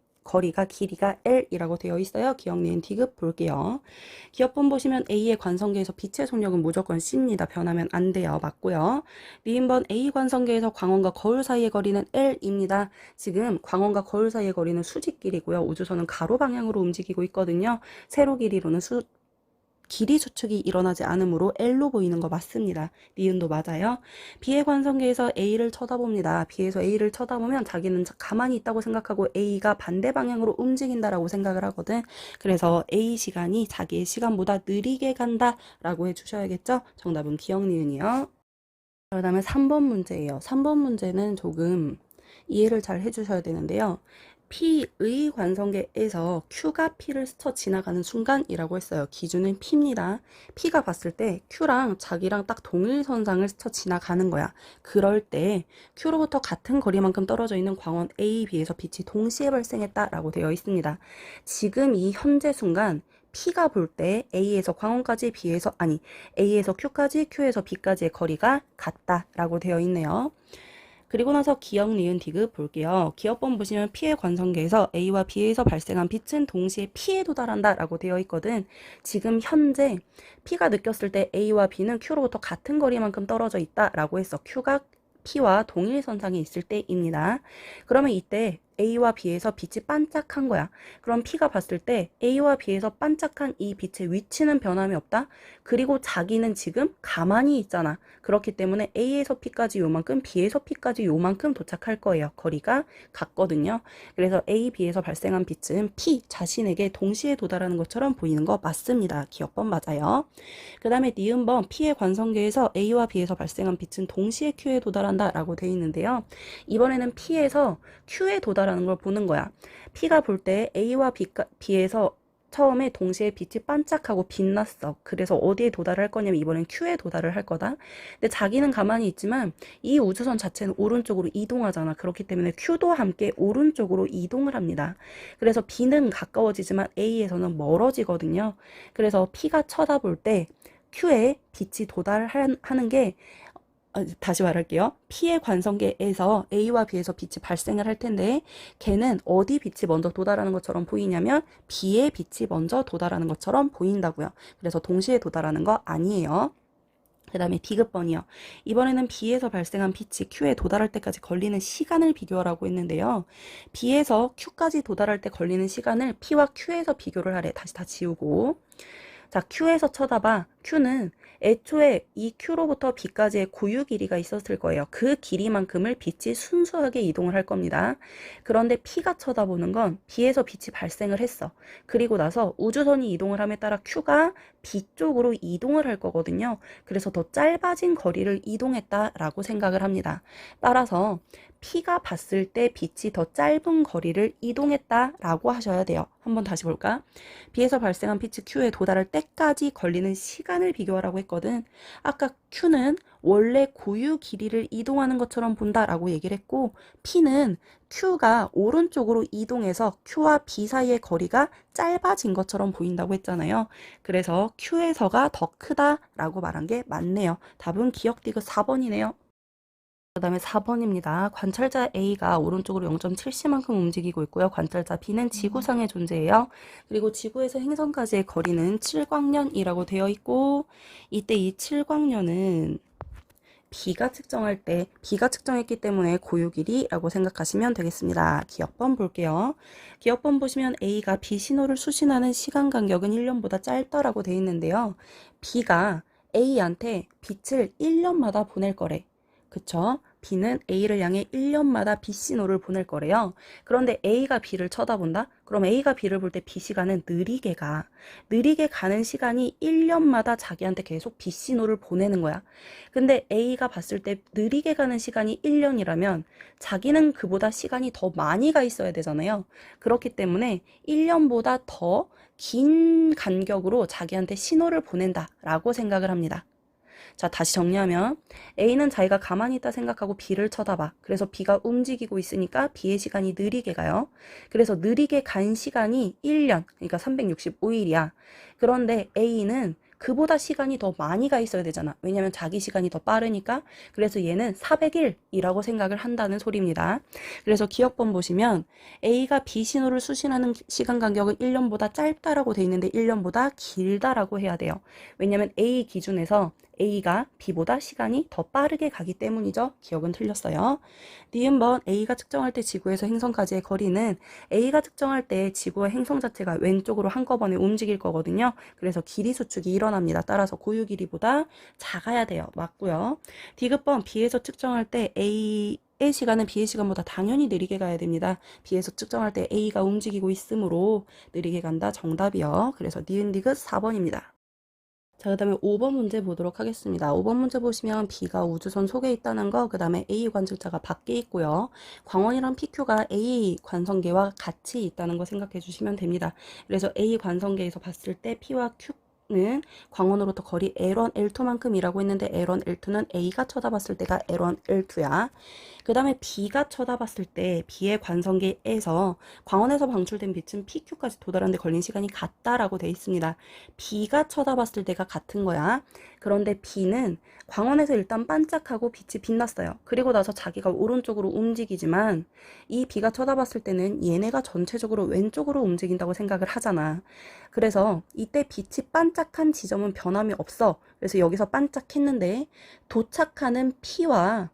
길이가 L이라고 되어 있어요. 기억, 니은, 디귿 볼게요. 기억본 보시면 A의 관성계에서 빛의 속력은 무조건 C입니다. 변하면 안 돼요. 맞고요. 니은번 A 관성계에서 광원과 거울 사이의 거리는 L입니다. 지금 광원과 거울 사이의 거리는 수직길이고요. 우주선은 가로 방향으로 움직이고 있거든요. 세로 길이로는 길이 수축이 일어나지 않으므로 L로 보이는 거 맞습니다. 니은도 맞아요. B의 관성계에서 A를 쳐다봅니다. B에서 A를 쳐다보면 자기는 가만히 있다고 생각하고 A가 반대 방향으로 움직인다라고 생각을 하거든. 그래서 A 시간이 자기의 시간보다 느리게 간다라고 해주셔야겠죠. 정답은 기억, 니은이요. 그 다음에 3번 문제예요. 3번 문제는 조금 이해를 잘 해주셔야 되는데요. P의 관성계에서 Q가 P를 스쳐 지나가는 순간이라고 했어요. 기준은 P입니다. P가 봤을 때 Q랑 자기랑 딱 동일선상을 스쳐 지나가는 거야. 그럴 때 Q로부터 같은 거리만큼 떨어져 있는 광원 A, B에서 빛이 동시에 발생했다라고 되어 있습니다. 지금 이 현재 순간 P가 볼 때 A에서 광원까지 A에서 Q까지, Q에서 B까지의 거리가 같다라고 되어 있네요. 그리고 나서 기억, 니은, 디귿 볼게요. 기억본 보시면 P의 관성계에서 A와 B에서 발생한 빛은 동시에 P에 도달한다 라고 되어 있거든. 지금 현재 P가 느꼈을 때 A와 B는 Q로부터 같은 거리만큼 떨어져 있다 라고 했어. Q가 P와 동일선상에 있을 때입니다. 그러면 이때 A와 B에서 빛이 반짝한 거야. 그럼 P가 봤을 때 A와 B에서 반짝한 이 빛의 위치는 변함이 없다. 그리고 자기는 지금 가만히 있잖아. 그렇기 때문에 A에서 P까지 요만큼, B에서 P까지 요만큼 도착할 거예요. 거리가 같거든요. 그래서 A, B에서 발생한 빛은 P 자신에게 동시에 도달하는 것처럼 보이는 거 맞습니다. 기억번 맞아요. 그 다음에 니은번 P의 관성계에서 A와 B에서 발생한 빛은 동시에 Q에 도달한다 라고 되어 있는데요. 이번에는 P에서 Q에 도달하는 걸 보는 거야. P가 볼 때 A와 B에서 처음에 동시에 빛이 반짝하고 빛났어. 그래서 어디에 도달할 거냐면 이번엔 Q에 도달을 할 거다. 근데 자기는 가만히 있지만 이 우주선 자체는 오른쪽으로 이동하잖아. 그렇기 때문에 Q도 함께 오른쪽으로 이동을 합니다. 그래서 B는 가까워지지만 A에서는 멀어지거든요. 그래서 P가 쳐다볼 때 Q에 빛이 도달하는 게 다시 말할게요. P의 관성계에서 A와 B에서 빛이 발생을 할 텐데 걔는 어디 빛이 먼저 도달하는 것처럼 보이냐면 B의 빛이 먼저 도달하는 것처럼 보인다고요. 그래서 동시에 도달하는 거 아니에요. 그 다음에 D급번이요. 이번에는 B에서 발생한 빛이 Q에 도달할 때까지 걸리는 시간을 비교하라고 했는데요. B에서 Q까지 도달할 때 걸리는 시간을 P와 Q에서 비교를 하래. 다시 다 지우고. 자, Q에서 쳐다봐. Q는 애초에 이 Q로부터 B까지의 고유 길이가 있었을 거예요. 그 길이만큼을 빛이 순수하게 이동을 할 겁니다. 그런데 P가 쳐다보는 건 B에서 빛이 발생을 했어. 그리고 나서 우주선이 이동을 함에 따라 Q가 B 쪽으로 이동을 할 거거든요. 그래서 더 짧아진 거리를 이동했다라고 생각을 합니다. 따라서 P가 봤을 때 빛이 더 짧은 거리를 이동했다라고 하셔야 돼요. 한번 다시 볼까? B에서 발생한 빛이 Q에 도달할 때까지 걸리는 시간을 비교하라고 했거든. 아까 Q는 원래 고유 길이를 이동하는 것처럼 본다라고 얘기를 했고 P는 Q가 오른쪽으로 이동해서 Q와 B 사이의 거리가 짧아진 것처럼 보인다고 했잖아요. 그래서 Q에서가 더 크다라고 말한 게 맞네요. 답은 기억 디귿 4번이네요. 그 다음에 4번입니다. 관찰자 A가 오른쪽으로 0.7cm만큼 움직이고 있고요. 관찰자 B는 지구상의 존재예요. 그리고 지구에서 행성까지의 거리는 7광년이라고 되어 있고 이때 이 7광년은 B가 측정했기 때문에 고유 길이라고 생각하시면 되겠습니다. 기억번 볼게요. 기억번 보시면 A가 B 신호를 수신하는 시간 간격은 1년보다 짧다라고 되어 있는데요. B가 A한테 빛을 1년마다 보낼 거래. 그쵸? B는 A를 향해 1년마다 B 신호를 보낼 거래요. 그런데 A가 B를 쳐다본다? 그럼 A가 B를 볼 때 B 시간은 느리게 가. 느리게 가는 시간이 1년마다 자기한테 계속 B 신호를 보내는 거야. 근데 A가 봤을 때 느리게 가는 시간이 1년이라면 자기는 그보다 시간이 더 많이 가 있어야 되잖아요. 그렇기 때문에 1년보다 더 긴 간격으로 자기한테 신호를 보낸다라고 생각을 합니다. 자, 다시 정리하면 A는 자기가 가만히 있다 생각하고 B를 쳐다봐. 그래서 B가 움직이고 있으니까 B의 시간이 느리게 가요. 그래서 느리게 간 시간이 1년, 그러니까 365일이야. 그런데 A는 그보다 시간이 더 많이 가 있어야 되잖아. 왜냐면 자기 시간이 더 빠르니까. 그래서 얘는 400일이라고 생각을 한다는 소리입니다. 그래서 기억번 보시면 A가 B 신호를 수신하는 시간 간격은 1년보다 짧다라고 돼 있는데 1년보다 길다라고 해야 돼요. 왜냐면 A 기준에서 A가 B보다 시간이 더 빠르게 가기 때문이죠. 기억은 틀렸어요. 니은번 A가 측정할 때 지구에서 행성까지의 거리는 A가 측정할 때 지구와 행성 자체가 왼쪽으로 한꺼번에 움직일 거거든요. 그래서 길이 수축이 일어납니다. 따라서 고유 길이보다 작아야 돼요. 맞고요. 디귿번 B에서 측정할 때 A의 시간은 B의 시간보다 당연히 느리게 가야 됩니다. B에서 측정할 때 A가 움직이고 있으므로 느리게 간다. 정답이요. 그래서 니은 디귿 4번입니다. 자, 그 다음에 5번 문제 보도록 하겠습니다. 5번 문제 보시면 B가 우주선 속에 있다는 거, 그 다음에 A 관측자가 밖에 있고요. 광원이랑 PQ가 A 관성계와 같이 있다는 거 생각해 주시면 됩니다. 그래서 A 관성계에서 봤을 때 P와 Q는 광원으로부터 거리 L1, L2만큼이라고 했는데 L1, L2는 A가 쳐다봤을 때가 L1, L2야. 그 다음에 B가 쳐다봤을 때 B의 관성계에서 광원에서 방출된 빛은 PQ까지 도달하는데 걸린 시간이 같다라고 돼 있습니다. B가 쳐다봤을 때가 같은 거야. 그런데 B는 광원에서 일단 반짝하고 빛이 빛났어요. 그리고 나서 자기가 오른쪽으로 움직이지만 이 B가 쳐다봤을 때는 얘네가 전체적으로 왼쪽으로 움직인다고 생각을 하잖아. 그래서 이때 빛이 반짝한 지점은 변함이 없어. 그래서 여기서 반짝했는데 도착하는 P와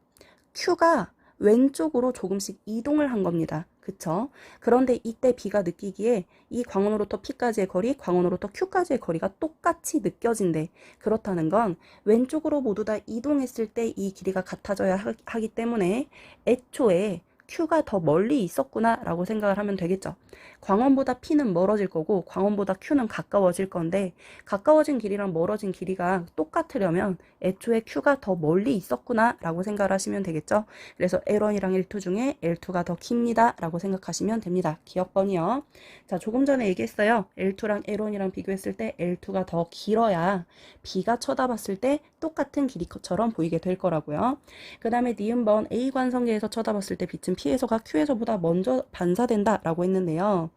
Q가 왼쪽으로 조금씩 이동을 한 겁니다. 그쵸? 그런데 이때 B가 느끼기에 이 광원으로부터 P까지의 거리, 광원으로부터 Q까지의 거리가 똑같이 느껴진대. 그렇다는 건 왼쪽으로 모두 다 이동했을 때 이 길이가 같아져야 하기 때문에 애초에 Q가 더 멀리 있었구나 라고 생각을 하면 되겠죠. 광원보다 P는 멀어질 거고 광원보다 Q는 가까워질 건데 가까워진 길이랑 멀어진 길이가 똑같으려면 애초에 Q가 더 멀리 있었구나 라고 생각을 하시면 되겠죠. 그래서 L1이랑 L2 중에 L2가 더 깁니다 라고 생각하시면 됩니다. 기억번이요. 자, 조금 전에 얘기했어요. L2랑 L1이랑 비교했을 때 L2가 더 길어야 B가 쳐다봤을 때 똑같은 길이처럼 보이게 될 거라고요. 그 다음에 니은번 A 관성계에서 쳐다봤을 때 빛은 P에서가 Q에서보다 먼저 반사된다 라고 했는데요.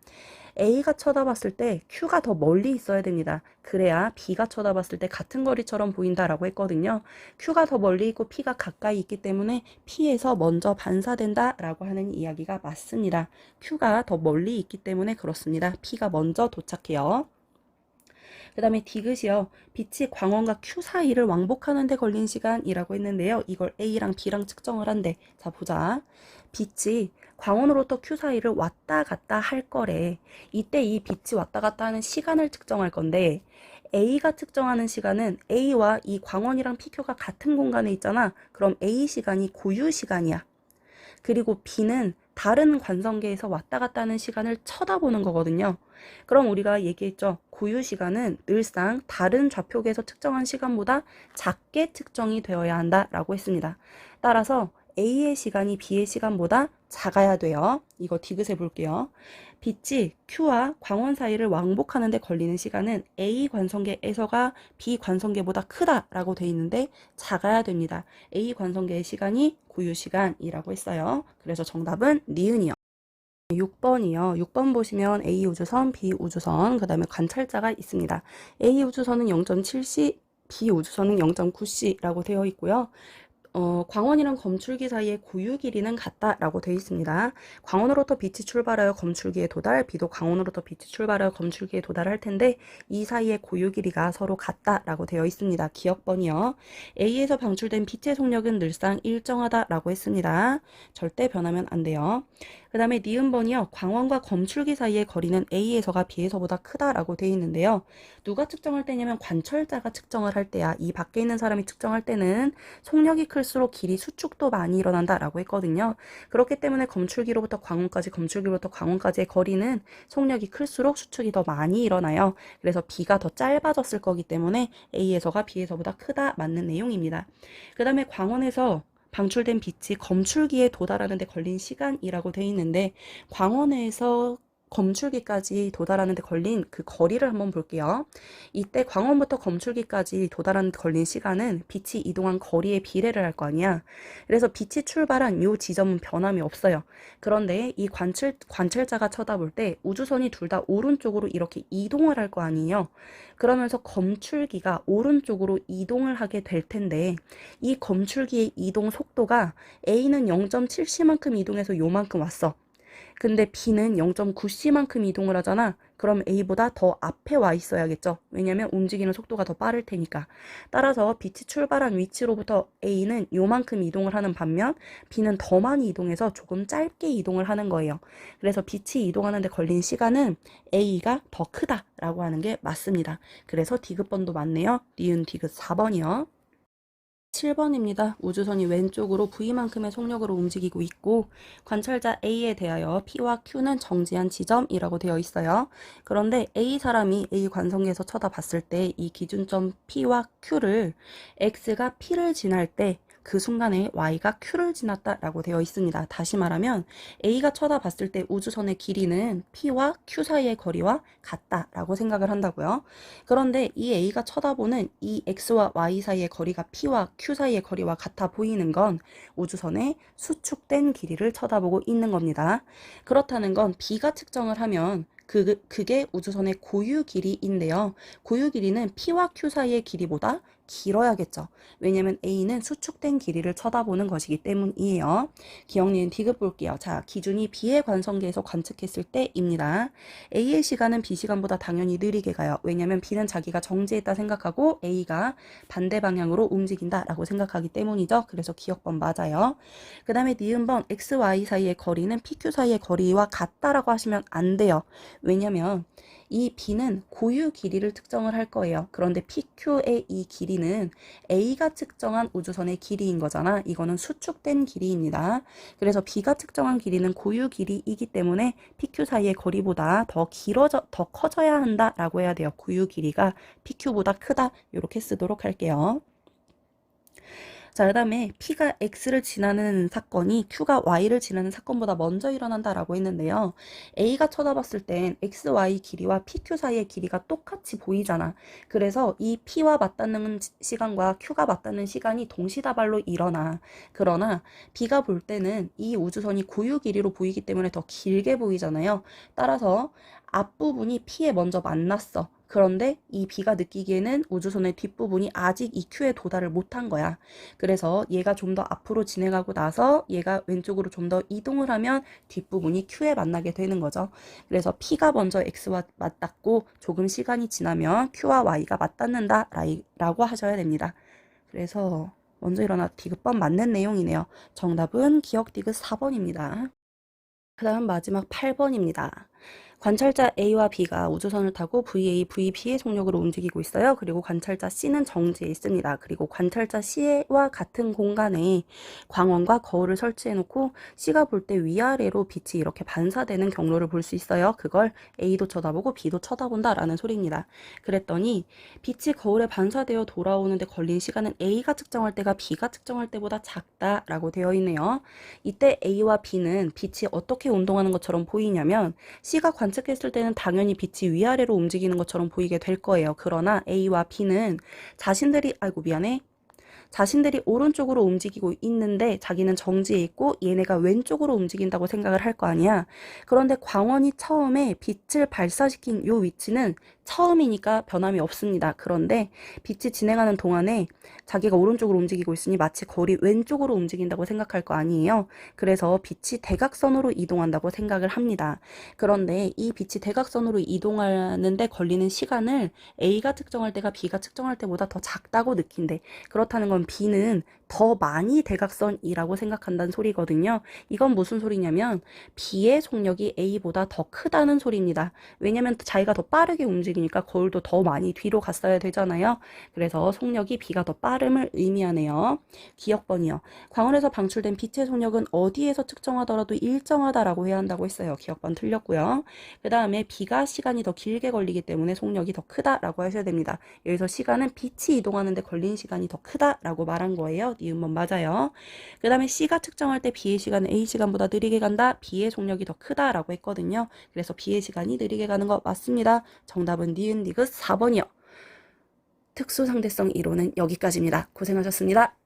A가 쳐다봤을 때 Q가 더 멀리 있어야 됩니다. 그래야 B가 쳐다봤을 때 같은 거리처럼 보인다라고 했거든요. Q가 더 멀리 있고 P가 가까이 있기 때문에 P에서 먼저 반사된다라고 하는 이야기가 맞습니다. Q가 더 멀리 있기 때문에 그렇습니다. P가 먼저 도착해요. 그 다음에 디귿이요. 빛이 광원과 Q 사이를 왕복하는 데 걸린 시간이라고 했는데요. 이걸 A랑 B랑 측정을 한대. 자, 보자. 빛이 광원으로부터 Q 사이를 왔다 갔다 할 거래. 이때 이 빛이 왔다 갔다 하는 시간을 측정할 건데 A가 측정하는 시간은 A와 이 광원이랑 PQ가 같은 공간에 있잖아. 그럼 A 시간이 고유 시간이야. 그리고 B는 다른 관성계에서 왔다 갔다 하는 시간을 쳐다보는 거거든요. 그럼 우리가 얘기했죠. 고유 시간은 늘상 다른 좌표계에서 측정한 시간보다 작게 측정이 되어야 한다라고 했습니다. 따라서 A의 시간이 B의 시간보다 작아야 돼요. 이거 디귿해 볼게요. 빛이 Q와 광원 사이를 왕복하는 데 걸리는 시간은 A 관성계에서가 B 관성계보다 크다라고 돼 있는데 작아야 됩니다. A 관성계의 시간이 고유 시간이라고 했어요. 그래서 정답은 니은이요. 6번이요. 6번 보시면 A 우주선, B 우주선, 그 다음에 관찰자가 있습니다. A 우주선은 0.7C, B 우주선은 0.9C라고 되어 있고요. 광원이랑 검출기 사이의 고유 길이는 같다라고 되어 있습니다. 광원으로부터 빛이 출발하여 검출기에 도달, B도 광원으로부터 빛이 출발하여 검출기에 도달할 텐데 이 사이의 고유 길이가 서로 같다라고 되어 있습니다. 기억번이요. A에서 방출된 빛의 속력은 늘상 일정하다라고 했습니다. 절대 변하면 안 돼요. 그 다음에 니은번이요. 광원과 검출기 사이의 거리는 A에서가 B에서보다 크다라고 되어 있는데요. 누가 측정할 때냐면 관찰자가 측정을 할 때야. 이 밖에 있는 사람이 측정할 때는 속력이 클수록 길이 수축도 많이 일어난다라고 했거든요. 그렇기 때문에 검출기로부터 광원까지의 거리는 속력이 클수록 수축이 더 많이 일어나요. 그래서 B가 더 짧아졌을 거기 때문에 A에서가 B에서보다 크다 맞는 내용입니다. 그 다음에 광원에서 방출된 빛이 검출기에 도달하는 데 걸린 시간이라고 되어 있는데 광원에서 검출기까지 도달하는 데 걸린 그 거리를 한번 볼게요. 이때 광원부터 검출기까지 도달하는 데 걸린 시간은 빛이 이동한 거리에 비례를 할 거 아니야. 그래서 빛이 출발한 이 지점은 변함이 없어요. 그런데 이 관찰자가 쳐다볼 때 우주선이 둘 다 오른쪽으로 이렇게 이동을 할 거 아니에요. 그러면서 검출기가 오른쪽으로 이동을 하게 될 텐데 이 검출기의 이동 속도가 A는 0.7C만큼 이동해서 요만큼 왔어. 근데 B는 0.9C만큼 이동을 하잖아. 그럼 A보다 더 앞에 와 있어야겠죠. 왜냐면 움직이는 속도가 더 빠를 테니까. 따라서 빛이 출발한 위치로부터 A는 요만큼 이동을 하는 반면 B는 더 많이 이동해서 조금 짧게 이동을 하는 거예요. 그래서 빛이 이동하는 데 걸린 시간은 A가 더 크다라고 하는 게 맞습니다. 그래서 디귿번도 맞네요. 니은 디귿 4번이요. 7번입니다. 우주선이 왼쪽으로 V만큼의 속력으로 움직이고 있고 관찰자 A에 대하여 P와 Q는 정지한 지점이라고 되어 있어요. 그런데 A 사람이 A 관성계에서 쳐다봤을 때 이 기준점 P와 Q를 X가 P를 지날 때 그 순간에 Y가 Q를 지났다라고 되어 있습니다. 다시 말하면 A가 쳐다봤을 때 우주선의 길이는 P와 Q 사이의 거리와 같다라고 생각을 한다고요. 그런데 이 A가 쳐다보는 이 X와 Y 사이의 거리가 P와 Q 사이의 거리와 같아 보이는 건 우주선의 수축된 길이를 쳐다보고 있는 겁니다. 그렇다는 건 B가 측정을 하면 그게 우주선의 고유 길이인데요. 고유 길이는 P와 Q 사이의 길이보다 길어야겠죠. 왜냐면 A는 수축된 길이를 쳐다보는 것이기 때문이에요. 기억 니은 디귿 볼게요. 자, 기준이 B의 관성계에서 관측했을 때입니다. A의 시간은 B 시간보다 당연히 느리게 가요. 왜냐면 B는 자기가 정지했다 생각하고 A가 반대 방향으로 움직인다라고 생각하기 때문이죠. 그래서 기억번 맞아요. 그 다음에 니은번 X, Y 사이의 거리는 PQ 사이의 거리와 같다라고 하시면 안 돼요. 왜냐면 이 B는 고유 길이를 측정을 할 거예요. 그런데 PQ의 이 길이는 A가 측정한 우주선의 길이인 거잖아. 이거는 수축된 길이입니다. 그래서 B가 측정한 길이는 고유 길이이기 때문에 PQ 사이의 거리보다 더 커져야 한다라고 해야 돼요. 고유 길이가 PQ보다 크다. 이렇게 쓰도록 할게요. 자, 그 다음에 P가 X를 지나는 사건이 Q가 Y를 지나는 사건보다 먼저 일어난다라고 했는데요. A가 쳐다봤을 땐 X, Y 길이와 PQ 사이의 길이가 똑같이 보이잖아. 그래서 이 P와 맞닿는 시간과 Q가 맞닿는 시간이 동시다발로 일어나. 그러나 B가 볼 때는 이 우주선이 고유 길이로 보이기 때문에 더 길게 보이잖아요. 따라서 앞부분이 P에 먼저 만났어. 그런데 이 B가 느끼기에는 우주선의 뒷부분이 아직 이 Q에 도달을 못한 거야. 그래서 얘가 좀 더 앞으로 진행하고 나서 얘가 왼쪽으로 좀 더 이동을 하면 뒷부분이 Q에 만나게 되는 거죠. 그래서 P가 먼저 X와 맞닿고 조금 시간이 지나면 Q와 Y가 맞닿는다 라고 하셔야 됩니다. 그래서 먼저 일어나 디귿번 맞는 내용이네요. 정답은 기억 디귿 4번입니다. 그 다음 마지막 8번입니다. 관찰자 A와 B가 우주선을 타고 VA, VB의 속력으로 움직이고 있어요. 그리고 관찰자 C는 정지해 있습니다. 그리고 관찰자 C와 같은 공간에 광원과 거울을 설치해 놓고 C가 볼 때 위아래로 빛이 이렇게 반사되는 경로를 볼 수 있어요. 그걸 A도 쳐다보고 B도 쳐다본다 라는 소리입니다. 그랬더니 빛이 거울에 반사되어 돌아오는데 걸린 시간은 A가 측정할 때가 B가 측정할 때보다 작다라고 되어 있네요. 이때 A와 B는 빛이 어떻게 운동하는 것처럼 보이냐면 C가 관측했을 때는 당연히 빛이 위아래로 움직이는 것처럼 보이게 될 거예요. 그러나 A와 B는 자신들이 오른쪽으로 움직이고 있는데 자기는 정지해 있고 얘네가 왼쪽으로 움직인다고 생각을 할 거 아니야. 그런데 광원이 처음에 빛을 발사시킨 요 위치는 처음이니까 변함이 없습니다. 그런데 빛이 진행하는 동안에 자기가 오른쪽으로 움직이고 있으니 마치 거울이 왼쪽으로 움직인다고 생각할 거 아니에요. 그래서 빛이 대각선으로 이동한다고 생각을 합니다. 그런데 이 빛이 대각선으로 이동하는데 걸리는 시간을 A가 측정할 때가 B가 측정할 때보다 더 작다고 느낀대. 그렇다는 건 B는 더 많이 대각선이라고 생각한다는 소리거든요. 이건 무슨 소리냐면 B의 속력이 A보다 더 크다는 소리입니다. 왜냐면 자기가 더 빠르게 움직이니까 거울도 더 많이 뒤로 갔어야 되잖아요. 그래서 속력이 B가 더 빠름을 의미하네요. 기억번이요. 광원에서 방출된 빛의 속력은 어디에서 측정하더라도 일정하다라고 해야 한다고 했어요. 기억번 틀렸고요. 그 다음에 B가 시간이 더 길게 걸리기 때문에 속력이 더 크다라고 하셔야 됩니다. 여기서 시간은 빛이 이동하는데 걸린 시간이 더 크다라고 말한 거예요. 니은번 맞아요. 그 다음에 C가 측정할 때 B의 시간은 A 시간보다 느리게 간다. B의 속력이 더 크다라고 했거든요. 그래서 B의 시간이 느리게 가는 거 맞습니다. 정답은 니은 디귿 4번이요. 특수상대성 이론은 여기까지입니다. 고생하셨습니다.